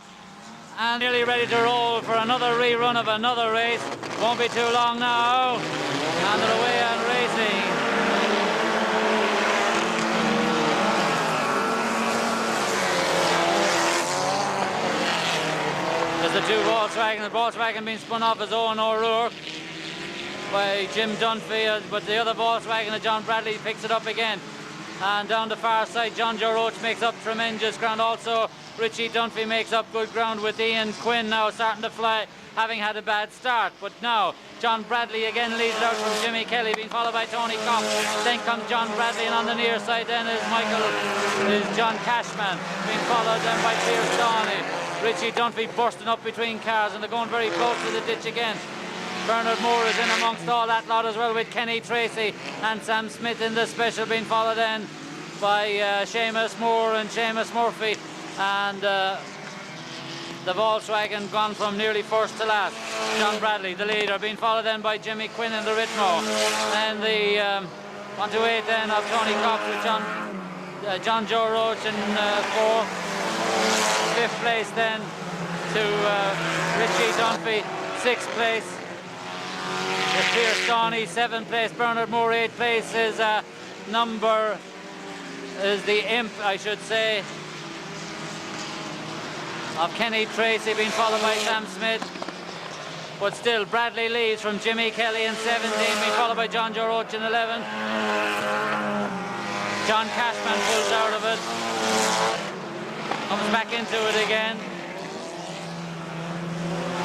And nearly ready to roll for another rerun of another race. Won't be too long now. And they're away and racing. There's the two Volkswagen. The Volkswagen being spun off as Owen O'Rourke by Jim Dunphy, but the other Volkswagen, John Bradley, picks it up again. And down the far side, John Joe Roach makes up tremendous ground. Also, Richie Dunphy makes up good ground, with Ian Quinn now starting to fly, having had a bad start. But now, John Bradley again leads it out from Jimmy Kelly, being followed by Tony Cox. Then comes John Bradley, and on the near side then is John Cashman, being followed then by Pierce Downey. Richie Dunphy bursting up between cars, and they're going very close to the ditch again. Bernard Moore is in amongst all that lot as well, with Kenny Tracy and Sam Smith in the special, being followed then by Seamus Moore and Seamus Murphy. And the Volkswagen gone from nearly 1st to last. John Bradley, the leader, being followed then by Jimmy Quinn in the Ritmo. And the 1 to 8 then of Tony Cox with John Joe Roach in 4th. 5th place then to Richie Dunphy. 6th place with Pierce Downey. 7th place Bernard Moore. 8th place is the Imp, I should say, of Kenny Tracy, being followed by Sam Smith. But still, Bradley leads from Jimmy Kelly in 17, being followed by John Joe Roach in 11. John Cashman pulls out of it, comes back into it again.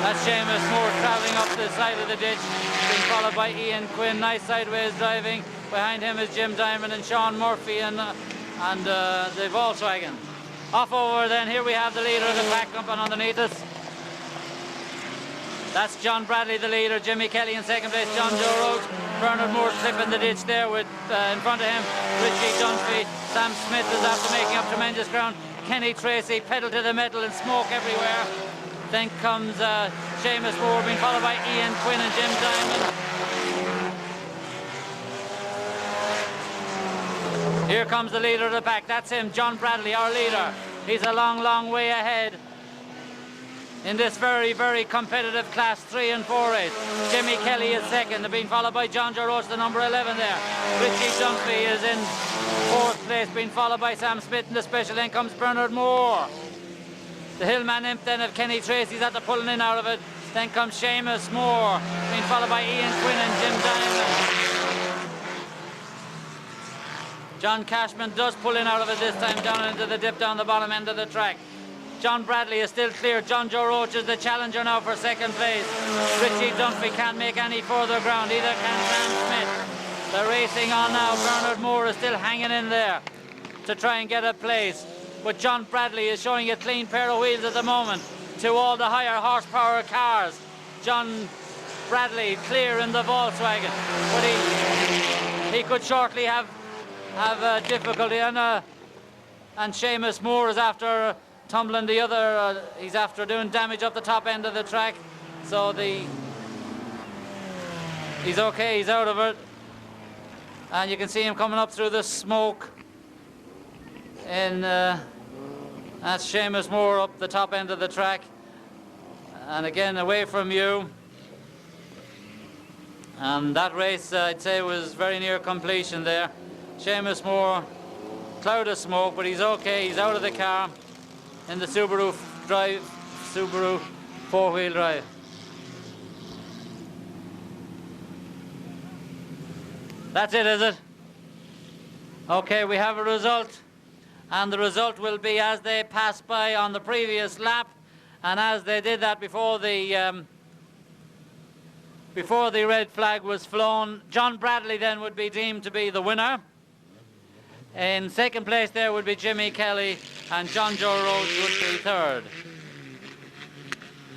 That's Seamus Moore travelling up the side of the ditch, being followed by Ian Quinn. Nice sideways driving. Behind him is Jim Diamond and Sean Murphy and the Volkswagen. Off over then, here we have the leader of the pack up and underneath us. That's John Bradley, the leader. Jimmy Kelly in second place. John Joe Roach. Bernard Moore slipping the ditch there with in front of him Richie Dunphy. Sam Smith is after making up tremendous ground. Kenny Tracy pedal to the metal and smoke everywhere. Then comes Seamus Moore, being followed by Ian Quinn and Jim Diamond. Here comes the leader of the pack. That's him, John Bradley, our leader. He's a long, long way ahead in this very, very competitive Class 3 and 4 race. Jimmy Kelly is second, being followed by John Joe Roach, the number 11 there. Richie Dunphy is in fourth place, being followed by Sam Smith in the special. Then comes Bernard Moore. The Hillman imp then of Kenny Tracy's at the pulling in out of it. Then comes Seamus Moore, being followed by Ian Quinn and Jim Diamond. John Cashman does pull in out of it this time, down into the dip down the bottom end of the track. John Bradley is still clear. John Joe Roach is the challenger now for second place. Richie Dunphy can't make any further ground, either can Sam Smith. They're racing on now. Bernard Moore is still hanging in there to try and get a place. But John Bradley is showing a clean pair of wheels at the moment to all the higher horsepower cars. John Bradley clear in the Volkswagen, but he could shortly have difficulty, and Seamus Moore is after tumbling the other, he's after doing damage up the top end of the track, so he's okay, he's out of it, and you can see him coming up through the smoke, and that's Seamus Moore up the top end of the track, and again away from you. And that race, I'd say, was very near completion there. Seamus Moore, cloud of smoke, but he's okay. He's out of the car in the Subaru four-wheel drive. That's it, is it? Okay, we have a result, and the result will be as they passed by on the previous lap, and as they did that before the red flag was flown. John Bradley then would be deemed to be the winner. In second place there would be Jimmy Kelly, and John Joe Roach would be third.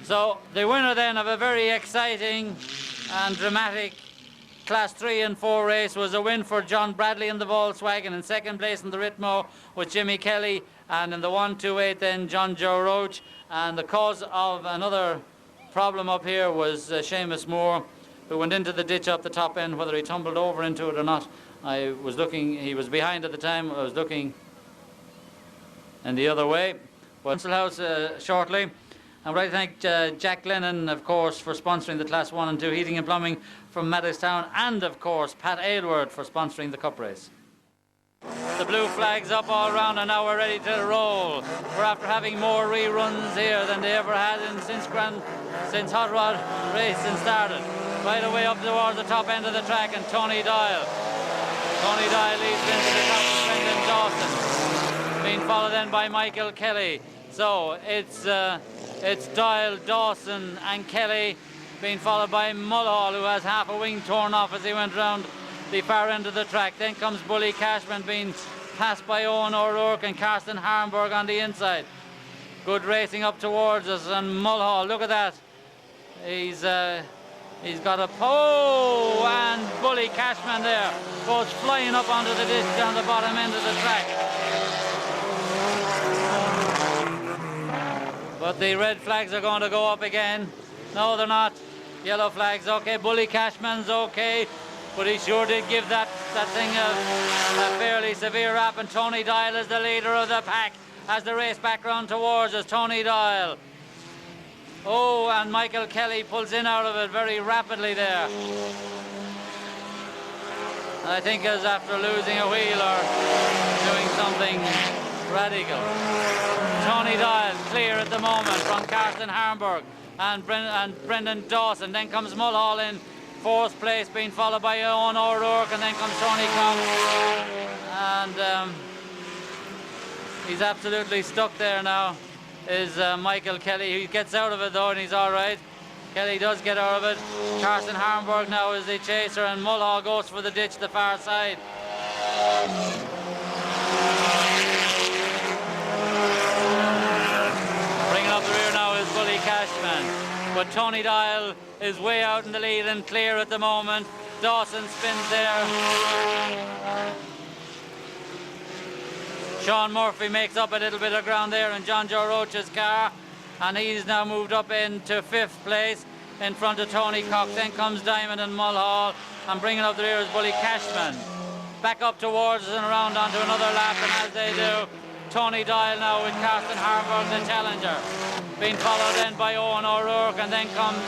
So the winner then of a very exciting and dramatic Class 3 and 4 race was a win for John Bradley in the Volkswagen. In second place in the Ritmo with Jimmy Kelly, and in the 128 then John Joe Roach. And the cause of another problem up here was Seamus Moore, who went into the ditch up the top end. Whether he tumbled over into it or not, I was looking, he was behind at the time, I was looking in the other way. Council House shortly. I'd like to thank Jack Lennon, of course, for sponsoring the Class 1 and 2 heating and plumbing from Maddoxtown, and of course Pat Aylward for sponsoring the Cup race. The blue flag's up all round, and now we're ready to roll. We're after having more reruns here than they ever had since Hot Rod racing started. Right away up towards the top end of the track, and Tony Doyle. Tony Doyle leads into the top of Brendan Dawson, being followed then by Michael Kelly. So it's Doyle, Dawson and Kelly, being followed by Mulhall, who has half a wing torn off as he went round the far end of the track. Then comes Bully Cashman, being passed by Owen O'Rourke and Karsten Harnberg on the inside. Good racing up towards us, and Mulhall, look at that. He's got a pole, and Bully Cashman there goes flying up onto the disc down the bottom end of the track. But the red flags are going to go up again. No, they're not. Yellow flags, okay. Bully Cashman's okay, but he sure did give that thing a fairly severe rap. And Tony Doyle is the leader of the pack as the race back round towards us. Tony Doyle. Oh, and Michael Kelly pulls in out of it very rapidly there. And I think is after losing a wheel or doing something radical. Tony Doyle clear at the moment from Karsten Harnberg and Brendan Dawson. Then comes Mulhall in fourth place, being followed by Owen O'Rourke, and then comes Tony Cox. And he's absolutely stuck there now, is Michael Kelly. He gets out of it though, and he's all right. Kelly does get out of it. Carson Harmburg now is the chaser, and Mulhall goes for the ditch the far side. Bringing up the rear now is Bully Cashman, but Tony Dial is way out in the lead and clear at the moment. Dawson spins there. Sean Murphy makes up a little bit of ground there in John Joe Roach's car, and he's now moved up into 5th place in front of Tony Cox. Then comes Diamond and Mulhall, and bringing up the rear is Bully Cashman. Back up towards us and around onto another lap, and as they do, Tony Dial now with Carson Harmburg, the challenger. Being followed then by Owen O'Rourke, and then comes,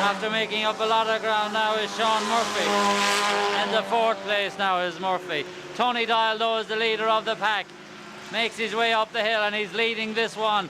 after making up a lot of ground now, is Sean Murphy. In the 4th place now is Murphy. Tony Dial, though, is the leader of the pack. Makes his way up the hill, and he's leading this one.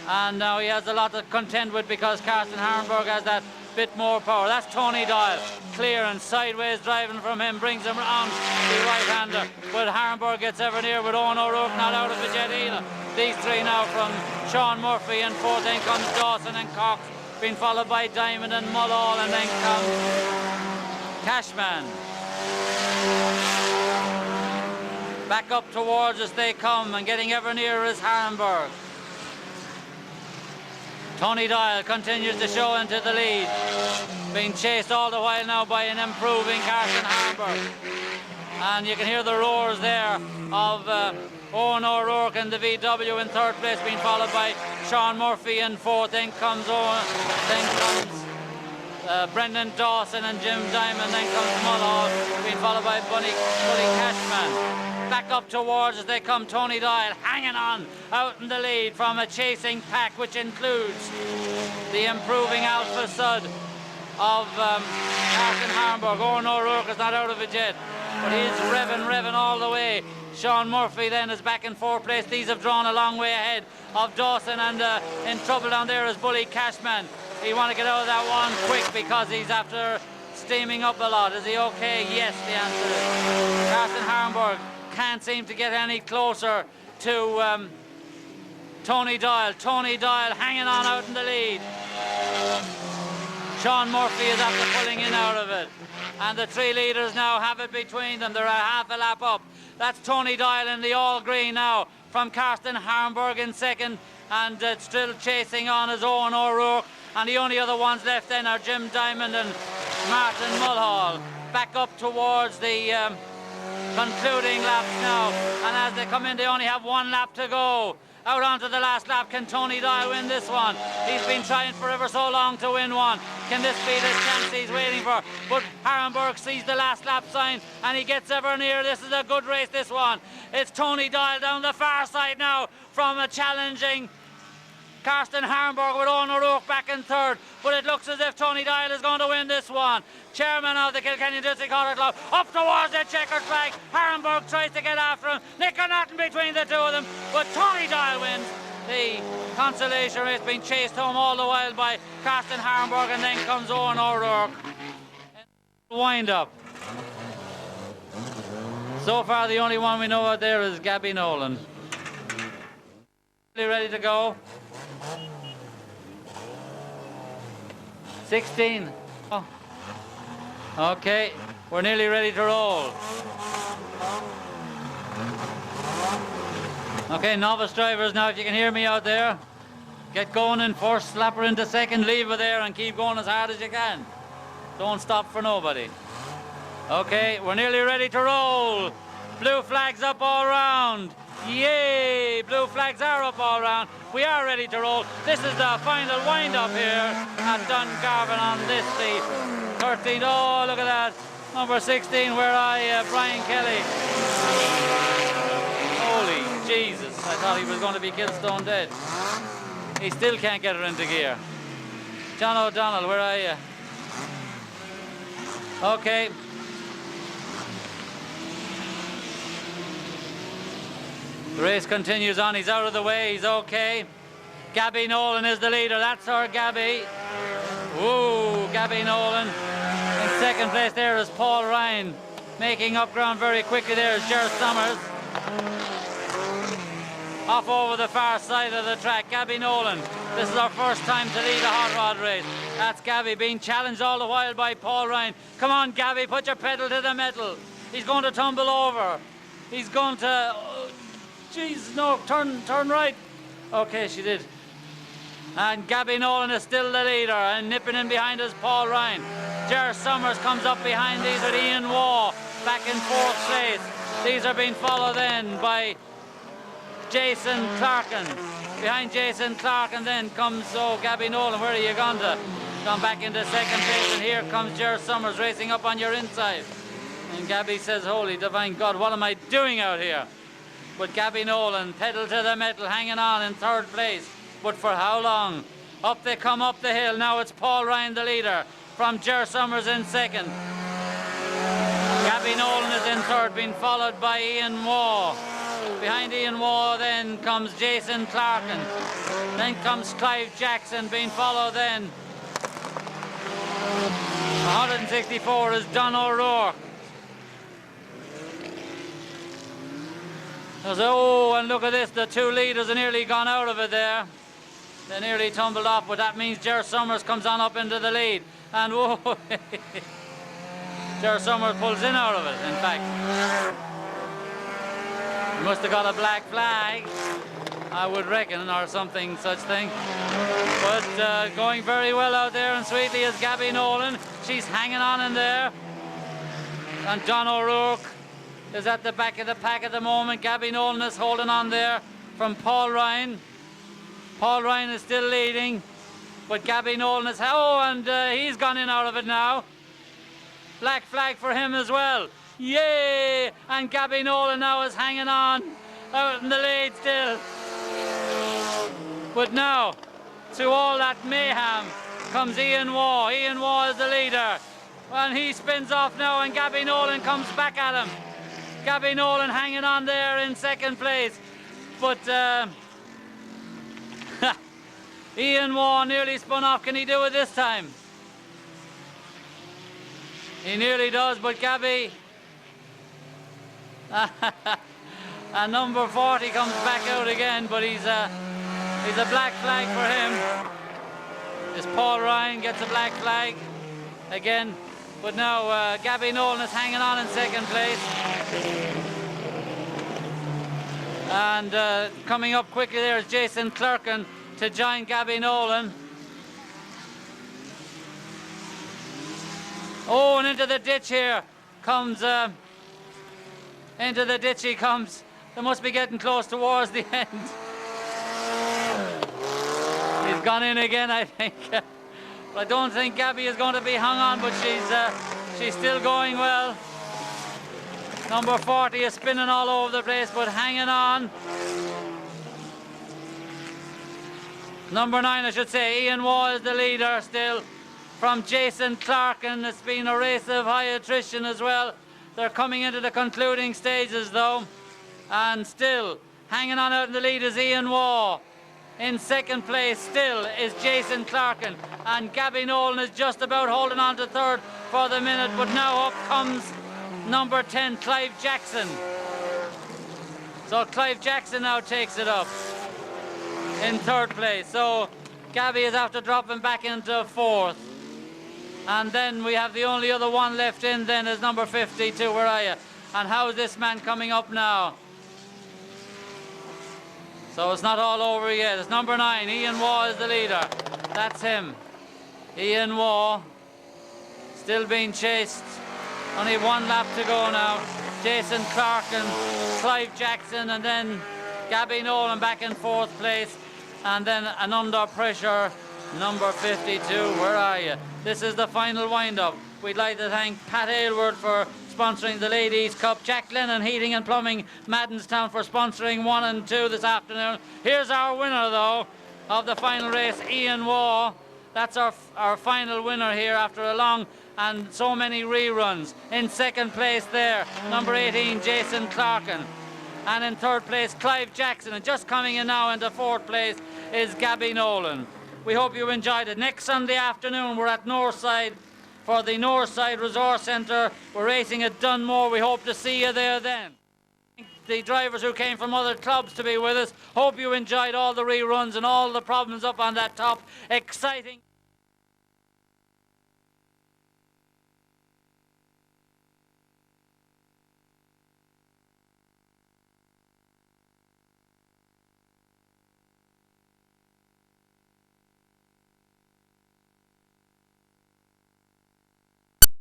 And now he has a lot to contend with because Carson Harmburg has that bit more power. That's Tony Dial, clear and sideways driving from him, brings him round the right-hander. But Harmburg gets ever near with Owen O'Rourke not out of the jet either. These three now from Sean Murphy, and 4th then comes Dawson and Cox, being followed by Diamond and Mulhall, and then comes Cashman. Back up towards us they come, and getting ever nearer is Harmburg. Tony Dial continues to show into the lead, being chased all the while now by an improving Carson Harmburg. And you can hear the roars there of Owen O'Rourke in the VW in 3rd place, being followed by Sean Murphy in 4th. Then comes Owen, then comes Brendan Dawson and Jim Diamond, then comes Mulhall, being followed by Bully Cashman. Back up towards as they come, Tony Dial hanging on out in the lead from a chasing pack, which includes the improving Alpha Sud of Carson Harmburg. Owen O'Rourke is not out of it yet, but he's revving all the way. Sean Murphy then is back in 4th place. These have drawn a long way ahead of Dawson, and in trouble down there is Bully Cashman. He want to get out of that one quick because he's after steaming up a lot. Is he okay? Yes, the answer is. Carson Harmburg can't seem to get any closer to Tony Dial. Tony Dial hanging on out in the lead. Sean Murphy is after pulling in out of it, and the 3 leaders now have it between them. They're a half a lap up. That's Tony Dial in the all green now from Carson Harmburg in 2nd, and still chasing on is Owen O'Rourke, and the only other ones left then are Jim Diamond and Martin Mulhall. Back up towards the concluding laps now, and as they come in they only have 1 lap to go. Out onto the last lap. Can Tony Dial win this one? He's been trying for ever so long to win one. Can this be the chance he's waiting for? But Harmburg sees the last lap sign and he gets ever near. This is a good race, this one. It's Tony Dial down the far side now from a challenging Carson Harmburg with Owen O'Rourke back in 3rd, but it looks as if Tony Dial is going to win this one. Chairman of the Kilkenny District Auto Club up towards the checkered flag. Harmburg tries to get after him. Nick or nothing between the two of them, but Tony Dial wins the consolation race, being chased home all the while by Carson Harmburg, and then comes Owen O'Rourke. Wind up. So far the only one we know out there is Gabby Nolan. Ready to go? 16. Oh. Okay, we're nearly ready to roll. Okay, novice drivers now, if you can hear me out there, get going in 1st, slap her into 2nd, leave her there and keep going as hard as you can. Don't stop for nobody. Okay, we're nearly ready to roll. Blue flags up all round. Yay! Blue flags are up all round. We are ready to roll. This is the final wind-up here at Dungarvan on this, the 13th. Oh, look at that. Number 16, where are you, Brian Kelly? Holy Jesus. I thought he was going to be killed stone dead. He still can't get her into gear. John O'Donnell, where are you? Okay. The race continues on. He's out of the way. He's okay. Gabby Nolan is the leader. That's her, Gabby. Ooh, Gabby Nolan. In 2nd place there is Paul Ryan. Making up ground very quickly there is Gerard Summers. off over the far side of the track. Gabby Nolan, this is our first time to lead a hot rod race. That's Gabby being challenged all the while by Paul Ryan. Come on, Gabby, put your pedal to the metal. He's going to tumble over. He's going to... Jeez, no, turn right. Okay, she did. And Gabby Nolan is still the leader, and nipping in behind us, Paul Ryan. Ger Summers comes up behind these with Ian Waugh back in 4th place. These are being followed then by Jason Clarkin. Behind Jason Clarkin then comes, Gabby Nolan, where are you gone to? Gone back into 2nd place, and here comes Ger Summers racing up on your inside. And Gabby says, holy divine God, what am I doing out here? But Gabby Nolan, pedal to the metal, hanging on in 3rd place. But for how long? Up they come up the hill. Now it's Paul Ryan the leader from Ger Summers in 2nd. Gabby Nolan is in 3rd, being followed by Ian Waugh. Behind Ian Waugh then comes Jason Clarkin. Then comes Clive Jackson, being followed then. 164 is Don O'Rourke. Oh, and look at this, the 2 leaders are nearly gone out of it there. They nearly tumbled off, but that means Ger Summers comes on up into the lead. And whoa, Ger Summers pulls in out of it, in fact. He must have got a black flag, I would reckon, or something such thing. But going very well out there and sweetly is Gabby Nolan. She's hanging on in there. And Don O'Rourke is at the back of the pack at the moment. Gabby Nolan is holding on there from Paul Ryan. Paul Ryan is still leading, but Gabby Nolan is... Oh, and he's gone in out of it now. Black flag for him as well. Yay! And Gabby Nolan now is hanging on out in the lead still. But now, to all that mayhem, comes Ian Waugh. Ian Waugh is the leader. And he spins off now, and Gabby Nolan comes back at him. Gabby Nolan hanging on there in 2nd place. But Ian Waugh nearly spun off. Can he do it this time? He nearly does, but Gabby... and number 40 comes back out again, but he's a black flag for him. As Paul Ryan gets a black flag again. But now Gabby Nolan is hanging on in 2nd place. And coming up quickly there is Jason Clarkin to join Gabby Nolan. Oh, and into the ditch here comes... into the ditch he comes. They must be getting close towards the end. He's gone in again, I think. But I don't think Gabby is going to be hung on, but she's still going well. Number 40 is spinning all over the place, but hanging on. Number 9, I should say, Ian Waugh is the leader still from Jason Clarkin. It's been a race of high attrition as well. They're coming into the concluding stages though. And still, hanging on out in the lead is Ian Waugh. In 2nd place still is Jason Clarkin. And Gabby Nolan is just about holding on to 3rd for the minute. But now up comes number 10, Clive Jackson. So Clive Jackson now takes it up in 3rd place. So Gabby is after dropping back into 4th. And then we have the only other one left in then is number 52. Where are you? And how is this man coming up now? So it's not all over yet. It's number 9. Ian Waugh is the leader. That's him. Ian Waugh still being chased. Only 1 lap to go now. Jason Clarkin, Clive Jackson, and then Gabby Nolan back in 4th place. And then an under pressure number 52. Where are you? This is the final wind-up. We'd like to thank Pat Aylward for sponsoring the Ladies' Cup, Jack Lennon Heating and Plumbing, Maddenstown for sponsoring 1 and 2 this afternoon. Here's our winner, though, of the final race, Ian Waugh. That's our final winner here after a long and so many reruns. In 2nd place there, number 18, Jason Clarkin. And in 3rd place, Clive Jackson. And just coming in now into 4th place is Gabby Nolan. We hope you enjoyed it. Next Sunday afternoon, we're at Northside for the Northside Resource Centre. We're racing at Dunmore. We hope to see you there then. the drivers who came from other clubs to be with us. Hope you enjoyed all the reruns and all the problems up on that top. Exciting.